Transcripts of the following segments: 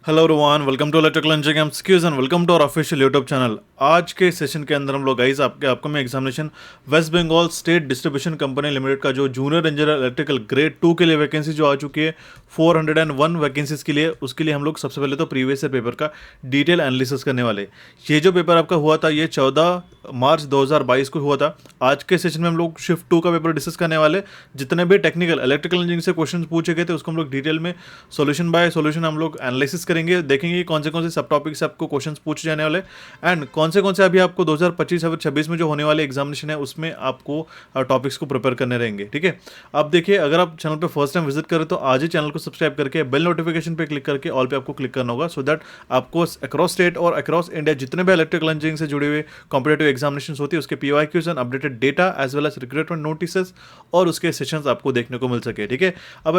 Hello everyone, welcome to electrical engineering MCQs and welcome to our official YouTube channel. आज के session के अंदर हम लोग गाइस आपके upcoming examination West Bengal state distribution company limited का जो जूनियर इंजीनियर इलेक्ट्रिकल ग्रेड 2 के लिए वैकेंसी जो आ चुकी है 401 वैकेंसीज के लिए, उसके लिए हम लोग सबसे पहले तो प्रीवियस ईयर पेपर का डिटेल एनालिसिस करने वाले। ये जो पेपर आपका हुआ था ये 14 मार्च 2022 को हुआ था। आज के सेशन में हम लोग शिफ्ट 2 का पेपर डिस्कस करने वाले। जितने भी टेक्निकल इलेक्ट्रिकल इंजीनियरिंग से क्वेश्चन पूछे गए थे उसको हम लोग डिटेल में सॉल्यूशन बाय सॉल्यूशन हम लोग एनालिसिस करेंगे, देखेंगे कौन से सब टॉपिक से आपको क्वेश्चंस पूछे जाने वाले एंड कौन से अभी आपको 2025 और 26 में जो होने वाले एग्जामिनेशन है उसमें आपको टॉपिक्स को प्रिपेयर करने रहेंगे। ठीक है, अब देखिए, अगर आप चैनल पे फर्स्ट टाइम विजिट करें तो आज ही चैनल को सब्सक्राइब करके बेल नोटिफिकेशन पे क्लिक करके ऑल पे आपको क्लिक करना होगा, सो दैट आपको अक्रॉस स्टेट और अक्रॉस इंडिया जितने भी इलेक्ट्रिकल इंजीनियरिंग से जुड़े हुए कॉम्पिटेटिव एग्जामिनेशन होती है उसके PYQs and updated data as well as recruitment notices और उसके सेशंस आपको देखने को मिल सके। ठीक है, अब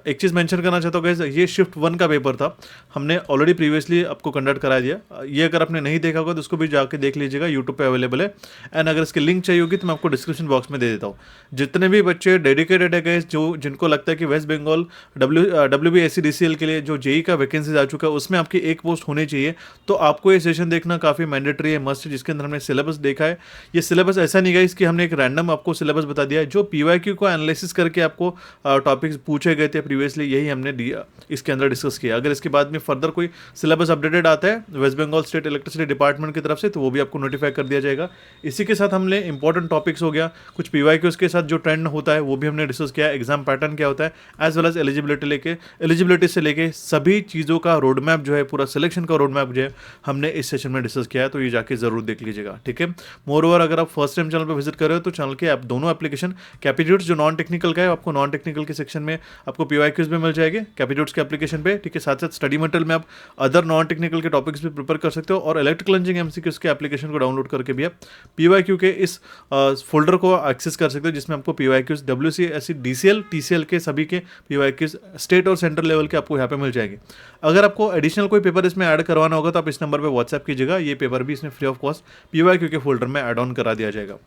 एक चीज मेंशन करना चाहता हूँ गाइस, ये शिफ्ट 1 का पेपर था, हमने ऑलरेडी प्रीवियसली आपको कंडक्ट करा दिया। ये अगर आपने नहीं देखा होगा तो उसको भी जाके देख लीजिएगा, यूट्यूब पे अवेलेबल है एंड अगर इसकी लिंक चाहिए होगी तो मैं आपको डिस्क्रिप्शन बॉक्स में दे देता हूँ। जितने भी बच्चे डेडिकेटेड है गाइस, जो जिनको लगता है कि वेस्ट बंगाल WBSC-DCL के लिए जो जेई का वैकेंसीज आ चुका है उसमें आपकी एक पोस्ट होनी चाहिए, तो आपको ये सेशन देखना काफ़ी मैंडेटरी है, मस्ट है, जिसके अंदर हमने सिलेबस देखा है। ये सिलेबस ऐसा नहीं गाइस कि हमने एक रैंडम आपको सिलेबस बता दिया है, जो पीवाईक्यू को एनालिसिस करके आपको टॉपिक्स पूछे गए थे प्रीवियसली, यही हमने इसके अंदर डिस्कस किया। अगर इसके बाद में फर्दर कोई सिलेबस अपडेटेड आता है West Bengal state electricity department की तरफ से तो वो भी आपको नोटिफाई कर दिया जाएगा। इसी के साथ हमने इंपॉर्टेंट टॉपिक्स हो गया, कुछ पीवाईक्यूज के साथ जो ट्रेंड होता है वो भी हमने डिस्कस किया, एग्जाम पैटर्न क्या होता है एज वेल एज एलिजिबिलिटी से लेके सभी चीज़ों का रोड मैप जो है, पूरा सिलेक्शन का रोड मैप जो है हमने इस सेशन में डिस्कस किया है, तो ये जाके जरूर देख लीजिएगा। ठीक है, मोर ओवर अगर आप फर्स्ट टाइम चैनल पर विजिट कर रहे हो तो चैनल के दोनों एप्लीकेशन कैपिट्यूट्स जो नॉन टेक्निकल का है आपको नॉन टेक्निकल के सेक्शन में आपको पीवाईक्यूज भी मिल जाएंगे कैपिट्यूट्स के एप्लीकेशन पे। ठीक है, साथ साथ स्टडी मटेरियल में आप अदर नॉन टेक्निकल के टॉपिक्स भी प्रिपेयर कर सकते हो और इलेक्ट्रिकल इंजीनियरिंग एमसीक्यूज के एप्लीकेशन को डाउनलोड करके भी आप पीवाईक्यू के इस फोल्डर को एक्सेस कर सकते हो, जिसमें आपको पीवाईक्यूज WCSC DCL TCL के सभी के पीवाईक्यूज स्टेट और सेंट्रल लेवल के आपको यहाँ पे मिल जाएंगे। अगर आपको एडिशनल कोई पेपर इसमें ऐड करवाना होगा तो आप इस नंबर पर व्हाट्सएप कीजिएगा, ये पेपर भी इसमें फ्री ऑफ कॉस्ट पीवाईक्यू के फोल्डर में ऐड ऑन करा दिया जाएगा।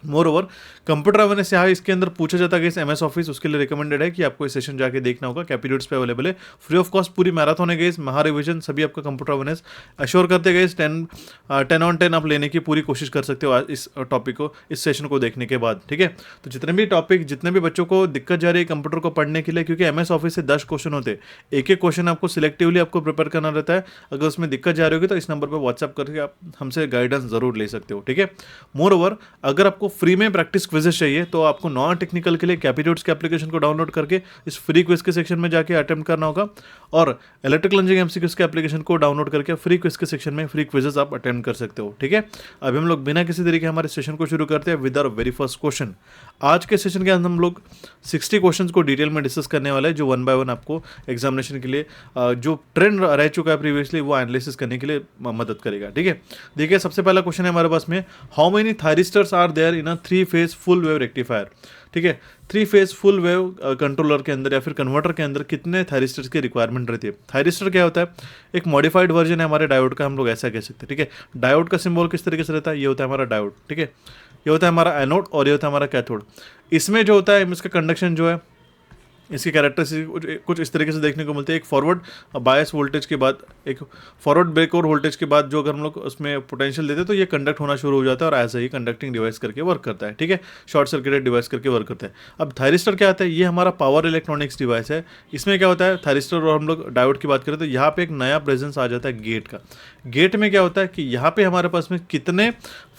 मोर ओवर कंप्यूटर अवेयरनेस यहाँ इसके अंदर पूछा जाता है कि MS ऑफिस, उसके लिए रिकमेंडेड है कि आपको इस सेशन जाके देखना होगा, कैपिट्यूड्स पे अवेलेबल है, फ्री ऑफ कॉस्ट पूरी मैराथन है गाइस, महा रिवीजन सभी आपका कंप्यूटर अवेयरनेस अश्योर करते गए 10 on 10 आप लेने की पूरी कोशिश कर सकते हो इस टॉपिक को, इस सेशन को देखने के बाद। ठीक है, तो जितने भी टॉपिक, जितने भी बच्चों को दिक्कत जा रही है कंप्यूटर को पढ़ने के लिए, क्योंकि MS ऑफिस से 10 क्वेश्चन होते हैं, एक क्वेश्चन आपको सिलेक्टिवली आपको प्रिपेयर करना रहता है। अगर उसमें दिक्कत जा रही होगी तो इस नंबर पर व्हाट्सएप करके आप हमसे गाइडेंस जरूर ले सकते हो। ठीक है, मोर ओवर अगर आपको फ्री में प्रैक्टिस क्विज़ेस चाहिए तो आपको नॉन टेक्निकल के लिए कैपिट्यूड्स के एप्लीकेशन को डाउनलोड करके इस फ्री क्विज के सेक्शन में जाके अटेम्प्ट करना होगा और इलेक्ट्रिकल इंजीनियरिंग एमसीक्यूज के एप्लीकेशन को डाउनलोड करके फ्री क्विज के सेक्शन में फ्री क्विजेस आप अटेम्प्ट कर सकते हो। ठीक है, अभी हम लोग बिना किसी तरीके हमारे सेशन को शुरू करते हैं with our very first question. आज के सेशन के अंदर हम लोग 60 क्वेश्चन को डिटेल में डिस्कस करने वाले हैं, जो 1 by 1 आपको एग्जामिनेशन के लिए जो ट्रेंड रह चुका है प्रीवियसली वो एनालिसिस करने के लिए मदद करेगा। ठीक है, देखिए सबसे पहला क्वेश्चन है हमारे पास में, how many thyristors are there in a 3-phase full wave rectifier. ठीक है, 3-phase फुल वेव कंट्रोलर के अंदर या फिर कन्वर्टर के अंदर कितने थायरिस्टर्स की रिक्वायरमेंट रहती है। थायरिस्टर क्या होता है, एक मॉडिफाइड वर्जन है हमारे डायोड का, हम लोग ऐसा कह सकते हैं। ठीक है, डायोड का सिंबल किस तरीके से रहता है, ये होता है हमारा डायोड। ठीक है, ये होता है हमारा एनोड और ये होता है हमारा कैथोड। इसमें जो होता है इसका कंडक्शन जो है, इसकी कैरेक्टरिस्टिक कुछ इस तरीके से देखने को मिलती है। एक फॉरवर्ड बायस वोल्टेज के बाद, एक फॉरवर्ड ब्रेक और वोल्टेज के बाद जो अगर हम लोग उसमें पोटेंशियल देते हैं तो ये कंडक्ट होना शुरू हो जाता है और ऐसा ही कंडक्टिंग डिवाइस करके वर्क करता है। ठीक है, शॉर्ट सर्किटेड डिवाइस करके वर्क करता है। अब थायरिस्टर क्या आता है, ये हमारा पावर इलेक्ट्रॉनिक्स डिवाइस है। इसमें क्या होता है, थायरिस्टर और हम लोग डायोड की बात करें तो यहाँ पे एक नया प्रेजेंस आ जाता है गेट का। गेट में क्या होता है कि यहाँ पे हमारे पास में कितने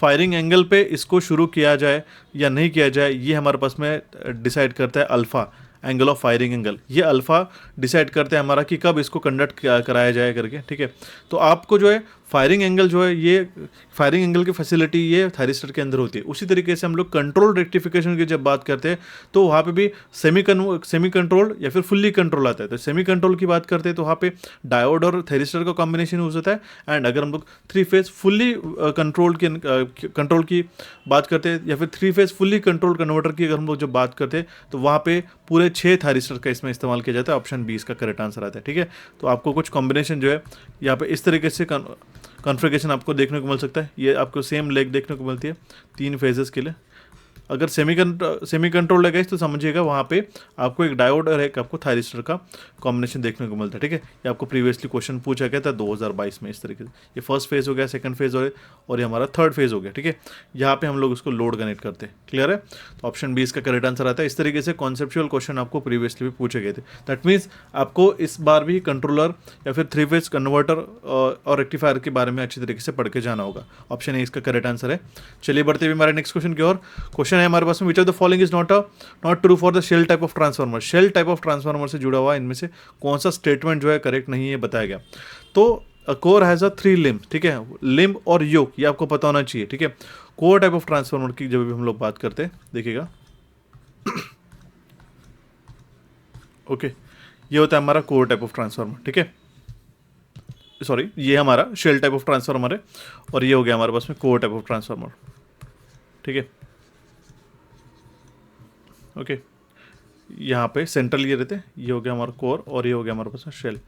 फायरिंग एंगल पे इसको शुरू किया जाए या नहीं किया जाए, ये हमारे पास में डिसाइड करता है alpha, angle of firing angle. ये अल्फा डिसाइड करते हैं हमारा कि कब इसको कंडक्ट कराया जाए करके। ठीक है, तो आपको जो है फायरिंग एंगल जो है, ये फायरिंग एंगल की फैसिलिटी ये थायरिस्टर के अंदर होती है। उसी तरीके से हम लोग कंट्रोल रेक्टिफिकेशन की जब बात करते हैं तो वहाँ पे भी सेमी कंट्रोल या फिर फुल्ली कंट्रोल आता है। तो सेमी कंट्रोल की बात करते हैं तो वहाँ पे डायोड और थायरिस्टर का कॉम्बिनेशन यूज होता है। एंड अगर हम लोग 3-phase फुल्ली कंट्रोल की बात करते हैं या फिर 3-phase फुल्ली कंट्रोल कन्वर्टर की अगर हम लोग जब बात करते हैं तो वहाँ पे पूरे 6 थायरिस्टर का इसमें इस्तेमाल किया जाता है। ऑप्शन बी इसका करेक्ट आंसर आता है। ठीक है, तो आपको कुछ कॉम्बिनेशन जो है यहाँ पे इस तरीके से कॉन्फ़िगरेशन आपको देखने को मिल सकता है। ये आपको सेम लेग देखने को मिलती है 3 phases के लिए। अगर सेमी कंट्रोल्ड है गाइस तो समझिएगा वहाँ पे आपको एक डायोड और एक आपको थायरिस्टर का कॉम्बिनेशन देखने को मिलता है, ठीक है। ये आपको प्रीवियसली क्वेश्चन पूछा गया था 2022 में इस तरीके से। ये फर्स्ट फेज हो गया, सेकंड फेज और ये हमारा थर्ड फेज हो गया, ठीक है। यहाँ पे हम लोग उसको लोड कनेक्ट करते हैं, क्लियर है। तो ऑप्शन बी इसका करेक्ट आंसर आता है। इस तरीके से कॉन्सेप्चुअल क्वेश्चन आपको प्रीवियसली भी पूछे गए थे। दैट मीन्स आपको इस बार भी कंट्रोलर या फिर 3 फेज कन्वर्टर और रेक्टिफायर के बारे में अच्छी तरीके से पढ़ के जाना होगा। ऑप्शन ए इसका करेक्ट आंसर है। चलिए बढ़ते हुए हमारे नेक्स्ट क्वेश्चन की ओर। क्वेश्चन है हमारे पास में, which of the following is not true for the shell type of transformer. Shell type of transformer से जुड़ा हुआ इनमें से कौन सा स्टेटमेंट जो है करेक्ट नहीं है बताया गया। तो कोर हैज़ अ 3 लिम्ब, ठीक है। लिम्ब और योक ये आपको पता होना चाहिए, ठीक है। कोर टाइप ऑफ ट्रांसफार्मर की जब भी हम लोग बात करते हैं देखिएगा, ओके ये होता है हमारा कोर टाइप ऑफ ट्रांसफार्मर, ठीक है। सॉरी, ये हमारा शेल टाइप ऑफ ट्रांसफार्मर है और ये हो गया हमारे पास में कोर टाइप ऑफ ट्रांसफार्मर, ठीक है। ओके, यहाँ पे सेंट्रल ये रहते हैं, ये हो गया हमारा कोर और ये हो गया हमारे पास में शेल।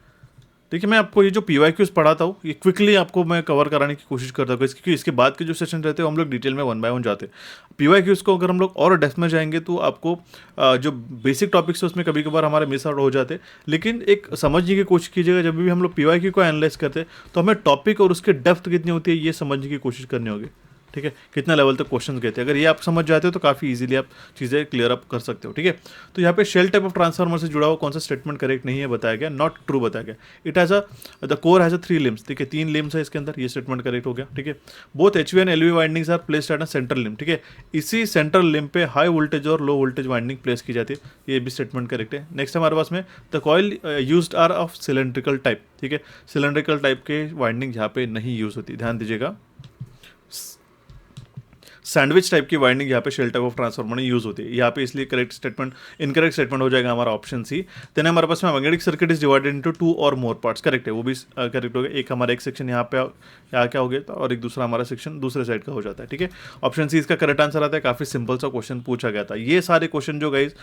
देखिए मैं आपको ये जो PYQs पढ़ाता हूँ ये क्विकली आपको मैं कवर कराने की कोशिश करता हूँ, क्योंकि इसके बाद के जो सेशन रहते हैं हम लोग डिटेल में 1 बाय 1 जाते हैं। PYQs को अगर हम लोग और डेप्थ में जाएंगे तो आपको जो बेसिक टॉपिक्स है उसमें कभी कभार हमारे मिस आउट हो जाते हैं। लेकिन एक समझने की कोशिश कीजिएगा, जब भी हम लोग PYQ को एनालाइज करते हैं तो हमें टॉपिक और उसके डेप्थ कितनी होती है ये समझने की कोशिश करनी होगी, ठीक है। कितना लेवल तक क्वेश्चन गए थे, अगर ये आप समझ जाते हो तो काफ़ी इजीली आप चीज़ें क्लियर अप कर सकते हो, ठीक है। तो यहाँ पे शेल टाइप ऑफ ट्रांसफार्मर से जुड़ा हुआ कौन सा स्टेटमेंट करेक्ट नहीं है बताया गया, नॉट ट्रू बताया गया। It has the core has a 3 limbs, ठीक है, 3 लिम्स है इसके अंदर, ये स्टेटमेंट करेक्ट हो गया, ठीक है। Both HV and LV windings are placed at a central limb, ठीक है। इसी सेंट्रल लिम्ब पे हाई वोल्टेज और लो वोल्टेज वाइंडिंग प्लेस की जाती है, ये भी स्टेटमेंट करेक्ट है। नेक्स्ट हमारे पास में the coil used are of cylindrical type, ठीक है। सिलेंड्रिकल टाइप के वाइंडिंग यहाँ पे नहीं यूज होती, ध्यान दीजिएगा। सैंडविच टाइप की वाइंडिंग यहाँ पे शेल टाइप ऑफ ट्रांसफार्मर में यूज होती है, यहाँ पे इसलिए करेक्ट स्टेटमेंट इनकरेक्ट स्टेटमेंट हो जाएगा हमारा ऑप्शन सी। देन हमारे पास में magnetic circuit is divided into 2 और मोर पार्ट्स, करेक्ट है, वो भी करेक्ट हो गया। एक हमारा एक सेक्शन यहाँ पे यहाँ क्या हो गया और एक दूसरा हमारा सेक्शन दूसरे साइड का हो जाता है, ठीक है। ऑप्शन सी इसका करेक्ट आंसर आता है। काफी सिंपल सा क्वेश्चन पूछा गया था। ये सारे क्वेश्चन जो गाइस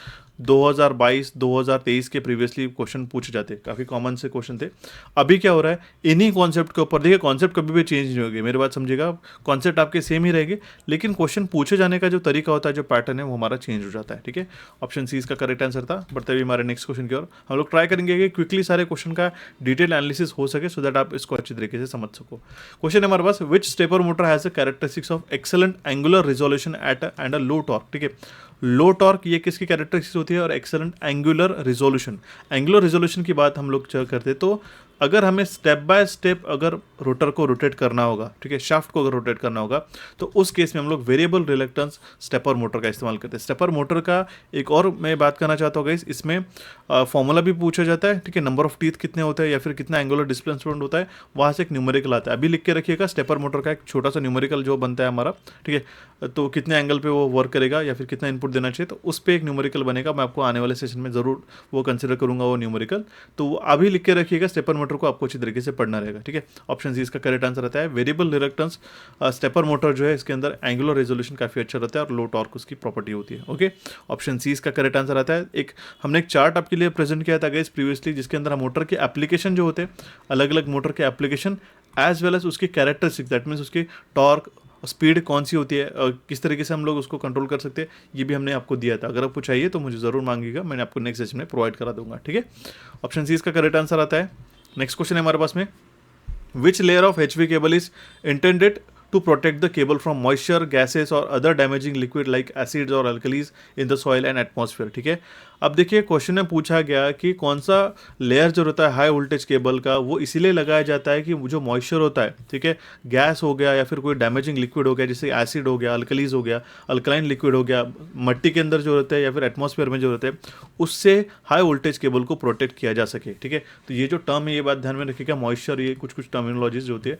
2022 2023 के प्रीवियसली क्वेश्चन पूछे जाते, काफी कॉमन से क्वेश्चन थे। अभी क्या हो रहा है, इन्हीं कॉन्सेप्ट के ऊपर देखिए, कॉन्सेप्ट कभी भी चेंज नहीं होगी, मेरी बात समझिएगा, कॉन्सेप्ट आपके सेम ही रहेंगे, लेकिन क्वेश्चन पूछे जाने का जो तरीका होता है, जो पैटर्न है वो हमारा चेंज हो जाता है, ठीक है। ऑप्शन सी इसका करेक्ट आंसर था। बढ़ते हुए हमारे नेक्स्ट क्वेश्चन की ओर हम लोग ट्राई करेंगे कि क्विकली सारे क्वेश्चन का डिटेल एनालिसिस हो सके, सो दैट आप इसको अच्छी तरीके से समझ सको। क्वेश्चन है हमारे पास, which stepper motor has the characteristics of excellent angular resolution at and a low torque, ठीक है। लो टॉर्क ये किसकी कैरेक्टरिस्टिक्स होती है, और excellent angular resolution. Angular resolution की बात हम लोग करते हैं तो अगर हमें स्टेप बाय स्टेप अगर रोटर को रोटेट करना होगा, ठीक है, शाफ्ट को अगर रोटेट करना होगा, तो उस केस में हम लोग वेरिएबल रिलक्टेंस स्टेपर मोटर का इस्तेमाल करते हैं। स्टेपर मोटर का एक और मैं बात करना चाहता हूँ गाइस, इसमें फॉर्मूला भी पूछा जाता है, ठीक है। नंबर ऑफ टीथ कितने होते हैं या फिर कितना एंगुलर डिस्प्लेसमेंट होता है, वहाँ से एक न्यूमेरिकल आता है। अभी लिख के रखिएगा, स्टेपर मोटर का एक छोटा सा न्यूमेरिकल जो बनता है हमारा, ठीक है, तो कितने एंगल पे वो वर्क करेगा या फिर कितना इनपुट देना चाहिए, तो उस पर एक न्यूमेरिकल बनेगा। मैं आपको आने वाले सेशन में जरूर वो कंसिडर करूंगा वो न्यूमेरिकल, तो अभी लिख के रखिएगा। स्टेपर मोटर को आपको अच्छी तरीके से पढ़ना रहेगा, ठीक है। ऑप्शन सी इसका करेक्ट आंसर रहता है। वेरिएबल रिलक्टेंस स्टेपर मोटर जो है इसके अंदर एंगुलर रेजोल्यूशन काफी अच्छा रहता है और लो टॉर्क उसकी प्रॉपर्टी होती है, ओके। ऑप्शन सी इसका करेक्ट आंसर आता है। हमने एक चार्ट आपके लिए प्रेजेंट किया था गाइस प्रीवियसली, जिसके अंदर मोटर के एप्लीकेशन जो होते हैं, अलग अलग मोटर के एप्लीकेशन एज वेल एज उसकी कैरेक्टरिस्टिक, दैट मीन्स उसकी टॉर्क स्पीड कौन सी होती है, किस तरीके से हम लोग उसको कंट्रोल कर सकते हैं, ये भी हमने आपको दिया था। अगर आपको चाहिए तो मुझे ज़रूर मांगिएगा, मैंने आपको नेक्स्ट सेशन में प्रोवाइड करा दूंगा, ठीक है। ऑप्शन सी इसका करेक्ट आंसर आता है। नेक्स्ट क्वेश्चन है हमारे पास में, which layer of HV cable is intended to protect the cable from moisture, gases or other damaging liquid like acids or alkalis in the soil and atmosphere, ठीक है। अब देखिए क्वेश्चन में पूछा गया कि कौन सा लेयर जो रहता है हाई वोल्टेज केबल का, वो इसीलिए लगाया जाता है कि जो मॉइस्चर होता है, ठीक है, गैस हो गया या फिर कोई डैमेजिंग लिक्विड हो गया, जैसे एसिड हो गया, अल्कलीज हो गया, अल्कलाइन लिक्विड हो गया, मट्टी के अंदर जो रहता है या फिर एटमॉस्फेयर में जो रहता है, उससे हाई वोल्टेज केबल को प्रोटेक्ट किया जा सके, ठीक है। तो ये जो टर्म है, ये बात ध्यान में रखिएगा, मॉइस्चर, ये कुछ टर्मिनोलॉजीज जो होती है,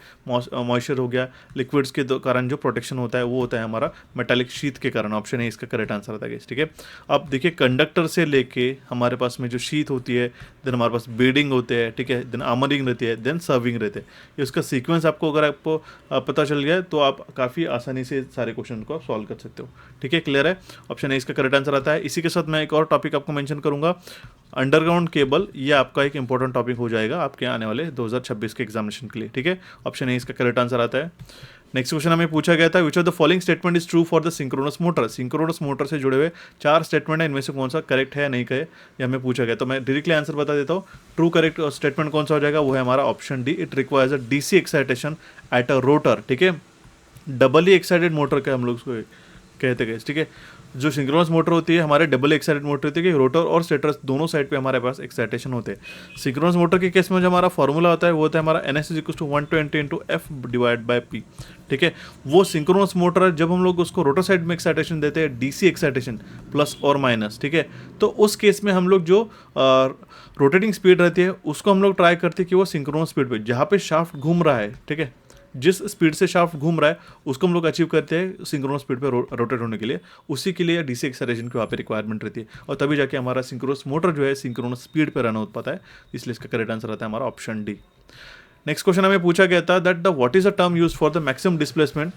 मॉइस्चर हो गया, लिक्विड्स के कारण जो प्रोटेक्शन होता है वो होता है हमारा मेटालिक शीथ के कारण। ऑप्शन है इसका करेक्ट आंसर आता है, ठीक है। अब देखिए कंडक्टर से लेके हमारे पास में जो शीथ होती है, देन हमारे पास बीडिंग होते हैं, ठीक है, देन आर्मरिंग रहती है, देन सर्विंग रहते हैं। ये उसका सीक्वेंस आपको अगर आपको पता चल गया तो आप काफ़ी आसानी से सारे क्वेश्चन को आप सॉल्व कर सकते हो, ठीक है, क्लियर है। ऑप्शन है इसका करेक्ट आंसर आता है। इसी के साथ मैं एक और टॉपिक आपको मेंशन करूंगा, अंडरग्राउंड केबल, ये आपका एक इंपॉर्टेंट टॉपिक हो जाएगा आपके आने वाले 2026 के एग्जामिनेशन के लिए, ठीक है। ऑप्शन ए इसका करेक्ट आंसर आता है। नेक्स्ट क्वेश्चन हमें पूछा गया था, which of the following statement is true for the synchronous motor. Synchronous motor से जुड़े हुए 4 स्टेटमेंट है, इनमें से कौन सा करेक्ट है या नहीं कहे, ये हमें पूछा गया। तो मैं डायरेक्टली आंसर बता देता हूँ। ट्रू करेक्ट स्टेटमेंट कौन सा हो जाएगा, वो है हमारा option D, it requires a DC excitation at a rotor, ठीक है। डबली एक्साइटेड मोटर का हम लोग उसको कहते गए, ठीक है। जो सिंक्रोनस मोटर होती है हमारे डबल एक्साइटेड मोटर होती है कि रोटर और स्टेटर दोनों साइड पे हमारे पास एक्साइटेशन होते हैं। सिंक्रोनस मोटर के केस में जो हमारा फॉर्मूला होता है वो होता है हमारा NS = 120 into F divide by P, ठीक है। वो सिंक्रोनस मोटर जब हम लोग उसको रोटर साइड में एक्साइटेशन देते हैं डीसी एक्साइटेशन प्लस और माइनस, ठीक है, तो उस केस में हम लोग जो रोटेटिंग स्पीड रहती है उसको हम लोग ट्राई करते हैं कि वो सिंक्रोनस स्पीड पे जहाँ पे शाफ्ट घूम रहा है, ठीक है, जिस स्पीड से शाफ्ट घूम रहा है उसको हम लोग अचीव करते हैं सिंक्रोनस स्पीड पे रोटेट होने के लिए, उसी के लिए डीसी एक्सेलरेशन की वहाँ पे रिक्वायरमेंट रहती है, और तभी जाके हमारा सिंक्रोनस मोटर जो है सिंक्रोनस स्पीड पे रन हो पाता है। इसलिए इसका करेक्ट आंसर आता है हमारा ऑप्शन डी। नेक्स्ट क्वेश्चन हमें पूछा गया था that the what is the term use for the maximum displacement.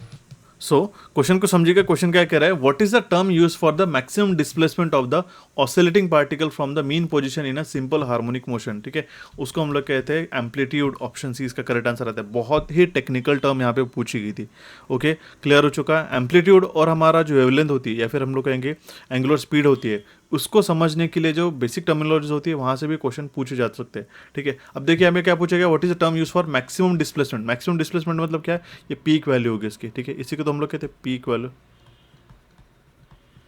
So question को समझिएगा, क्वेश्चन क्या कह रहा है, what is the term use for the maximum displacement of the oscillating particle from the mean position in a simple harmonic motion, ठीक है, उसको हम लोग कहते हैं एम्पलीट्यूड। ऑप्शन सी इसका करेक्ट आंसर आता है। बहुत ही टेक्निकल टर्म यहाँ पे पूछी गई थी, ओके, क्लियर हो चुका है। एम्पलीट्यूड और हमारा जो वेवलेंथ होती है या फिर हम लोग कहेंगे एंगुलर स्पीड होती है, उसको समझने के लिए जो बेसिक टर्मिनोलॉजीज होती है वहाँ से भी क्वेश्चन पूछे जा सकते हैं, ठीक है। अब देखिए हमें क्या पूछेगा, what is the term use for maximum displacement. Maximum displacement मतलब क्या है, ये पीक वैल्यू होगी इसकी, ठीक है, इसी को तो हम लोग कहते हैं पीक वैल्यू,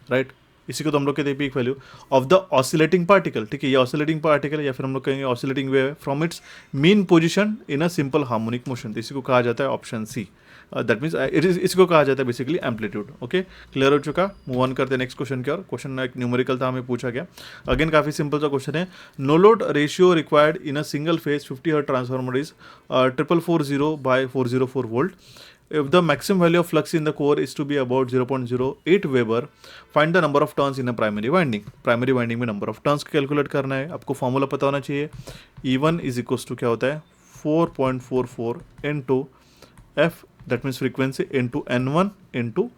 राइट, इसी को तो हम लोग कहते हैं peak value of the oscillating particle, ठीक है। ये ऑसिलेटिंग पार्टिकल या फिर हम लोग कहेंगे oscillating wave from its mean position in a simple harmonic motion, इसी को कहा जाता है option C, that means it is, इसको कहा जाता है बेसिकली एम्पलीट्यूड, ओके, क्लियर हो चुका। मूव ऑन करते हैं नेक्स्ट क्वेश्चन की ओर। क्वेश्चन एक न्यूमेरिकल था, हमें पूछा गया, अगेन काफी सिंपल सा क्वेश्चन है। No load ratio required in a single phase 50 hertz transformer is 440/404 volt. If the maximum value of flux in the core is to be about 0.08 Weber, find the number of turns in a primary winding. Primary winding में number of turns calculate करना है, आपको formula पता होना चाहिए। E1 is equal to क्या होता है 4.44 into F, that means frequency, into N1 into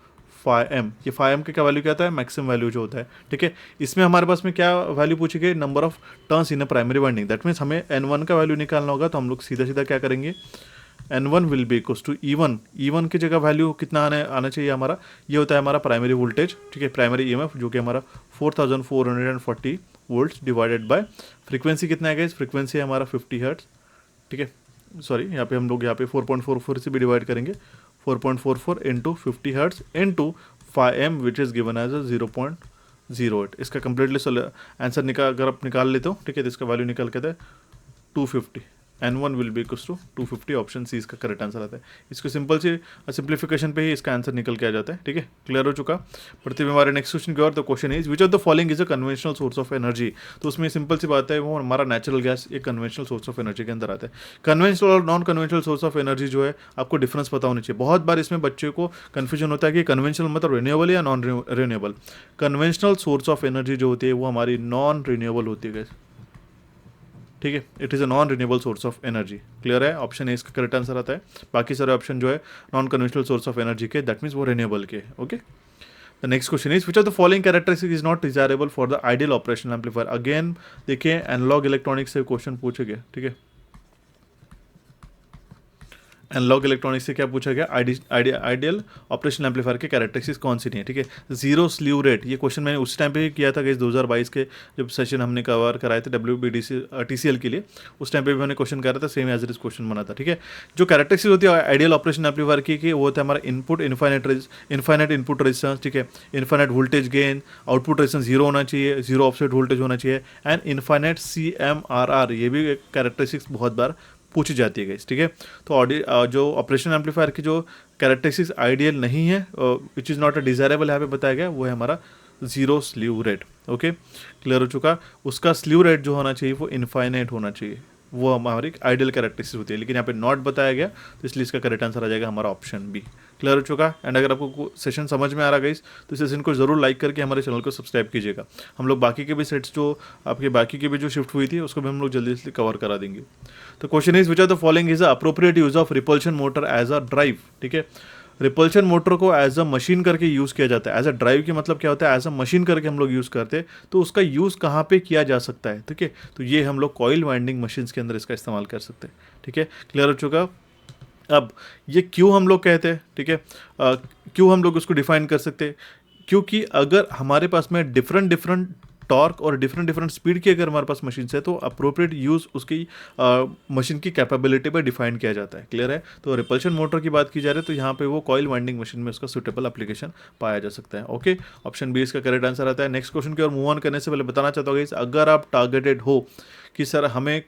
5m। ये 5m के क्या वैल्यू क्या आता है, मैक्सिमम वैल्यू जो होता है, ठीक है। इसमें हमारे पास में क्या वैल्यू पूछी गई, number of turns in a primary winding, that means हमें N1 का वैल्यू निकालना होगा। तो हम लोग सीधा सीधा क्या करेंगे, N1 will be equals to E1 की जगह वैल्यू कितना आना चाहिए हमारा, ये होता है हमारा प्राइमरी वोल्टेज, ठीक है, प्राइमरी EMF जो कि हमारा 4440 वोल्ट्स डिवाइडेड बाय फ्रीक्वेंसी कितना है, फ्रीक्वेंसी है हमारा 50 हर्ट्ज, ठीक है, सॉरी यहाँ पे हम लोग यहाँ पे 4.44 से भी डिवाइड करेंगे, 4.44 into 50 hertz into 5m which is given as 0.08। इसका कम्प्लीटली आंसर अगर आप निकाल लेते हो, ठीक है, तो इसका वैल्यू निकल के 250, N1 will be equals to 250, option C इसका करेक्ट आंसर आता है। इसको सिंपल सी सिंप्लीफिकेशन पे ही इसका आंसर निकल के आ जाता है, ठीक है, क्लियर हो चुका। बढ़ते हुए हमारे नेक्स्ट क्वेश्चन की ओर। तो question is which of the following is a conventional source of energy. तो उसमें सिंपल सी बात है, वो हमारा नेचुरल गैस एक कन्वेंशनल सोर्स ऑफ एनर्जी के अंदर आता है। कन्वेंशनल और non conventional source of energy जो है आपको डिफरेंस पता होना चाहिए। बहुत बार इसमें बच्चे को कन्फ्यूजन होता है कि कन्वेंशनल मतलब रिन्यूएबल या non renewable. Conventional source of energy जो होती है वो हमारी नॉन रिन्यूएबल होती है, ठीक है, it is a non renewable source of energy, clear है। ऑप्शन ए इसका करेक्ट आंसर आता है। बाकी सारे ऑप्शन जो है non conventional source of energy के, दैट मीन्स वो रिन्यूएबल के, okay. The next question is which of the following characteristic is not desirable for the ideal operational amplifier. Again देखिए एनालॉग इलेक्ट्रॉनिक्स से क्वेश्चन पूछे गए, ठीक है, एनालॉग इलेक्ट्रॉनिक्स से क्या पूछा गया, आइडियल ऑपरेशनल एम्पलीफायर के कैरेक्टरिस्टिक्स कौन सी नहीं है, ठीक है। जीरो स्लीव रेट, ये क्वेश्चन मैंने उस टाइम पे ही किया था कि 2022 के जब सेशन हमने कवर कराए थे WBDC TCL के लिए, उस टाइम पे भी मैंने क्वेश्चन करा था, same as it is question बना था, ठीक है। जो कैरेक्टरिस्टिक्स होती है आइडियल ऑपरेशन एम्पलीफायर की कि वो होता है हमारा इनपुट इन्फाइनाइट इनपुट रेजिस्टेंस, ठीक है, infinite voltage gain, output resistance zero होना चाहिए, जीरो ऑफसेट वोल्टेज होना चाहिए, एंड इन्फाइनाइट CMRR, ये भी कैरेक्टरिस्टिक्स बहुत बार पूछी जाती है गाइस, ठीक है। तो जो ऑपरेशन एम्पलीफायर की जो कैरेक्टरिस्टिक्स आइडियल नहीं है, which is not a desirable यहाँ पे बताया गया, वो है हमारा zero slew rate, okay, clear हो चुका। उसका स्लीव रेट जो होना चाहिए वो इनफाइनाइट होना चाहिए, वो हमारी आइडियल कैरेक्टरिस्टिक्स होती है, लेकिन यहाँ पे नॉट बताया गया, तो इसलिए इसका करेक्ट आंसर आ जाएगा हमारा ऑप्शन बी, क्लियर हो चुका। एंड अगर आपको सेशन समझ में आ रहा गाइस तो इस सेशन को जरूर लाइक करके हमारे चैनल को सब्सक्राइब कीजिएगा। हम लोग बाकी के भी सेट्स जो आपके बाकी की भी जो शिफ्ट हुई थी उसको भी हम लोग जल्दी से कवर करा देंगे। तो question is which are the following is a appropriate use of repulsion motor as a drive, ठीक है। रिपल्शन मोटर को एज अ मशीन करके यूज़ किया जाता है। एज अ ड्राइव की मतलब क्या होता है, एज अ मशीन करके हम लोग यूज़ करते हैं। तो उसका यूज़ कहाँ पे किया जा सकता है, ठीक है, तो ये हम लोग कॉइल वाइंडिंग मशीन्स के अंदर इसका इस्तेमाल कर सकते हैं। ठीक है, क्लियर हो चुका। अब ये क्यों हम लोग कहते हैं, ठीक है, क्यों हम लोग उसको डिफाइन कर सकते हैं, क्योंकि अगर हमारे पास में डिफरेंट डिफरेंट टॉर्क और डिफरेंट डिफरेंट स्पीड की अगर हमारे पास मशीन है तो अप्रोप्रिएट यूज़ उसकी मशीन की कैपेबिलिटी पर डिफाइन किया जाता है। क्लियर है। तो रिपल्शन मोटर की बात की जा रही है तो यहाँ पे वो कॉइल वाइंडिंग मशीन में उसका सुटेबल एप्लीकेशन पाया जा सकता है। ओके, ऑप्शन बी इसका करेक्ट आंसर आता है। नेक्स्ट क्वेश्चन की ओर मूव ऑन करने से पहले बताना चाहता हूँ अगर आप टारगेटेड हो कि सर हमें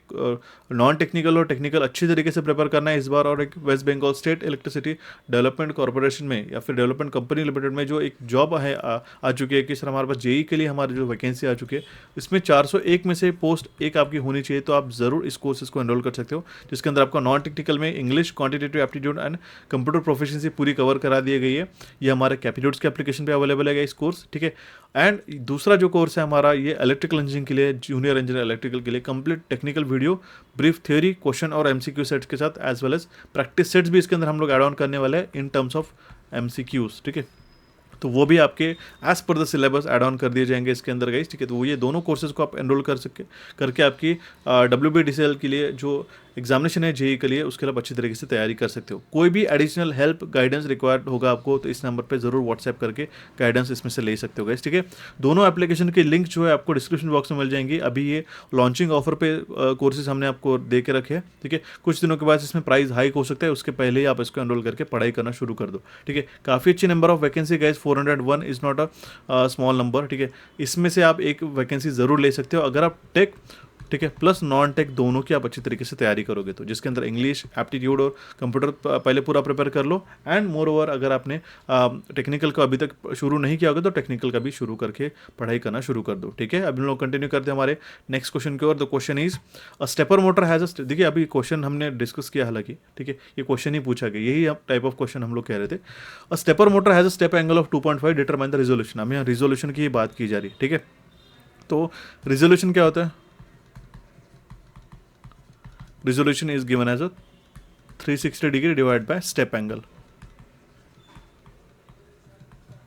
नॉन टेक्निकल और टेक्निकल अच्छी तरीके से प्रिपेयर करना है इस बार, और एक West Bengal state electricity development corporation में या फिर डेवलपमेंट कंपनी लिमिटेड में जो एक जॉब है आ चुकी है कि सर हमारे पास जेई के लिए हमारी जो वैकेंसी आ चुकी है इसमें 401 में से पोस्ट एक आपकी होनी चाहिए, तो आप ज़रूर इस कोर्सेज को एनरोल कर सकते हो, जिसके अंदर आपका नॉन टेक्निकल में English, quantitative aptitude and computer proficiency पूरी कवर करा दी गई है। ये हमारे कैपिट्यूड्स के एप्लीकेशन पे अवेलेबल है इस कोर्स। ठीक है, एंड दूसरा जो कोर्स है हमारा ये इलेक्ट्रिकल इंजीनियरिंग के लिए, जूनियर इंजीनियर इलेक्ट्रिकल के लिए complete technical video, brief theory, question और एमसीक्यू सेट्स के साथ as well as practice sets भी इसके अंदर हम लोग ऐड ऑन करने वाले हैं इन टर्म्स ऑफ एमसीक्यूज। ठीक है, तो वो भी आपके as per the syllabus add on कर दिए जाएंगे इसके अंदर गाइस। ठीक है, तो वो ये दोनों कोर्सेज को आप एनरोल कर सके करके आपकी WBDCL के लिए जो एग्जामिनेशन है जेई के लिए उसके लिए आप अच्छी तरीके से तैयारी कर सकते हो। कोई भी एडिशनल हेल्प गाइडेंस रिक्वायर्ड होगा आपको तो इस नंबर पे ज़रूर व्हाट्सएप करके गाइडेंस इसमें से ले सकते हो गाइस। ठीक है, दोनों एप्लीकेशन की लिंक जो है आपको डिस्क्रिप्शन बॉक्स में मिल जाएंगी। अभी ये लॉन्चिंग ऑफर पे कोर्सेज हमने आपको दे के रखे हैं। ठीक है, कुछ दिनों के बाद इसमें प्राइस हाइक हो सकता है, उसके पहले ही आप इसको एनरोल करके पढ़ाई करना शुरू कर दो। ठीक है, काफ़ी अच्छी number of vacancy guys, 401 is not a small number. ठीक है, इसमें से आप एक वैकेंसी ज़रूर ले सकते हो अगर आप टेक, ठीक है, प्लस नॉन टेक दोनों की आप अच्छी तरीके से तैयारी करोगे तो, जिसके अंदर इंग्लिश, एप्टीट्यूड और कंप्यूटर पहले पूरा प्रिपेयर कर लो। एंड मोर ओवर अगर आपने टेक्निकल का अभी तक शुरू नहीं किया होगा तो टेक्निकल का भी शुरू करके पढ़ाई करना शुरू कर दो। ठीक है, अब हम लोग कंटिन्यू करते हैं हमारे नेक्स्ट क्वेश्चन की ओर। The question is a stepper motor has a, देखिए अभी क्वेश्चन हमने डिस्कस किया हालांकि, ठीक है, ये क्वेश्चन ही पूछा गया, यही टाइप ऑफ क्वेश्चन हम लोग कह रहे थे। A stepper motor has a step angle of 2.5 determine the resolution. हमें यहाँ रिजोल्यूशन की बात की जा रही है। ठीक है, तो रिजोल्यूशन क्या होता है? Resolution is given as a 360 degree divided by step angle।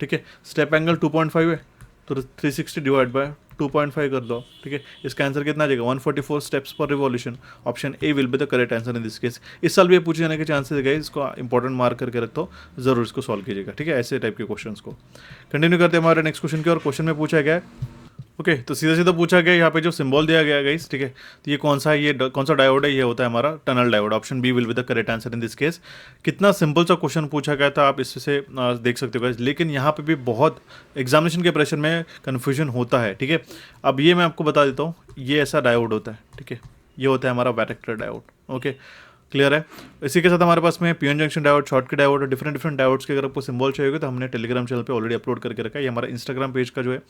ठीक है, स्टेप एंगल 2.5 है तो 360 डिवाइड बाय 2.5 कर दो। ठीक है, इसका आंसर कितना आ जाएगा? 144 स्टेप्स पर revolution. Option A will be the correct answer in this case. इस साल भी ये पूछे जाने के चांसेस है, इसको इंपॉर्टेंट मार्क करके रखते हो, जरूर इसको सॉल्व कीजिएगा। ठीक है, ऐसे टाइप के क्वेश्चंस को कंटिन्यू करते हैं हमारे नेक्स्ट क्वेश्चन की। और क्वेश्चन में पूछा गया है, ओके, तो सीधा सीधा पूछा गया यहाँ पे जो सिंबल दिया गया गाइस, ठीक है, तो ये कौन सा है, ये कौन सा डायोड है? ये होता है हमारा tunnel diode. Option B will be the correct answer in this case. कितना सिंपल सा क्वेश्चन पूछा गया था, आप इससे देख सकते हो गाइस, लेकिन यहाँ पे भी बहुत एग्जामिनेशन के प्रेशर में कन्फ्यूजन होता है। ठीक है, अब ये मैं आपको बता देता हूँ, ये ऐसा डायोड होता है। ठीक है, ये होता है हमारा वैरेक्टर डायोड। ओके, क्लियर है। इसी के साथ हमारे पास में PN junction diode, shortcut diode और डिफरेंट डिफरेंट डायोड्स के अगर आपको सिंबल चाहिए तो हमने टेलीग्राम चैनल पे ऑलरेडी अपलोड करके रखा है। ये हमारा इंस्टाग्राम पेज का जो है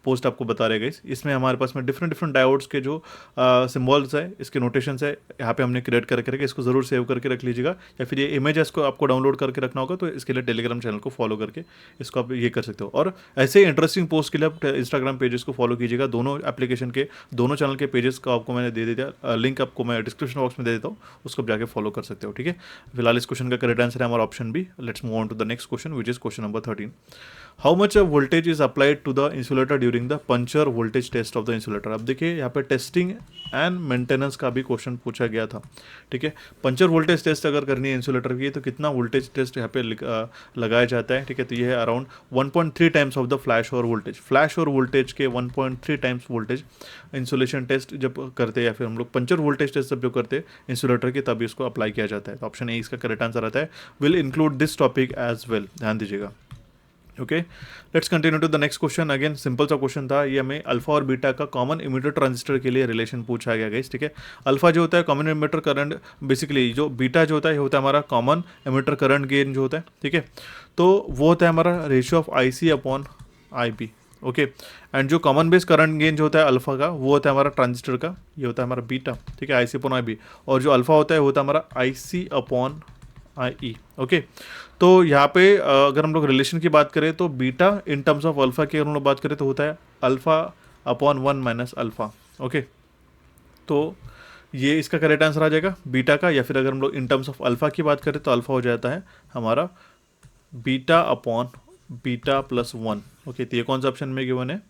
पोस्ट आपको बता रहेगा। इसमें हमारे पास में डिफरेंट डिफरेंट डायोड्स के जो सिम्बॉल्स है, इसके नोटेशंस है, यहाँ पे हमने क्रिएट करके रखे, इसको जरूर सेव करके रख लीजिएगा। या फिर ये इमेज है, इसको आपको डाउनलोड करके रखना होगा तो इसके लिए टेलीग्राम चैनल को फॉलो करके इसको आप ये कर सकते हो। और ऐसे इंटरेस्टिंग पोस्ट के लिए आप इंस्टाग्राम पेजेस को फॉलो कीजिएगा। दोनों एप्लीकेशन के, दोनों चैनल के पेजेस का आपको मैंने दे दिया, लिंक आपको मैं डिस्क्रिप्शन बॉक्स में दे देता हूँ, उसको जाके फॉलो कर सकते हो। ठीक है, फिलहाल इस क्वेश्चन का करेक्ट आंसर है हमारा option B. Let's move on to the next question which is question number 13। How much voltage is applied to the insulator during the puncture voltage test of the insulator. अब देखिए यहाँ पे testing and maintenance का भी question पूछा गया था। ठीक है, पंचर वोल्टेज टेस्ट अगर करनी है इंसुलेटर की तो कितना वोल्टेज टेस्ट यहाँ पे लगाया जाता है। ठीक है, तो ये है around 1.3 times of the flash और वोल्टेज। फ्लैश और वोल्टेज के 1.3 टाइम्स वोल्टेज इंसुलेशन टेस्ट जब करते हैं या फिर हम लोग पंचर वोल्टेज टेस्ट जब जो करते हैं इंसुलेटर की, तभी इसको अप्लाई किया जाता है। तो ऑप्शन ए इसका करेक्ट आंसर आता है। Will include this topic as well, ध्यान दीजिएगा। Okay, let's continue to the next question. Again simple सा क्वेश्चन था, ये हमें अल्फा और बीटा का कॉमन इमिटर ट्रांजिस्टर के लिए रिलेशन पूछा गया गाइस। ठीक है, अल्फा जो होता है कॉमन इमिटर करंट, बेसिकली जो बीटा जो होता है हमारा कॉमन इमिटर करंट गेन जो होता है। ठीक है, तो वो होता है हमारा ratio of IC upon IP। Okay, and जो कॉमन बेस करंट गेन जो होता है अल्फा का, वो होता है हमारा ट्रांजिस्टर का, ये होता है हमारा बीटा। ठीक है, IC अपॉन IB। और जो अल्फा होता है वो होता है हमारा IC अपॉन IE। ओके, तो यहाँ पे अगर हम लोग रिलेशन की बात करें तो beta in terms of alpha की अगर हम लोग बात करें तो होता है alpha upon 1 minus alpha. Okay, तो ये इसका करेक्ट आंसर आ जाएगा बीटा का। या फिर अगर हम लोग इन टर्म्स ऑफ अल्फा की बात करें तो अल्फा हो जाता है हमारा beta upon beta plus 1। Okay, तो ये कौन सा ऑप्शन में गिवन है?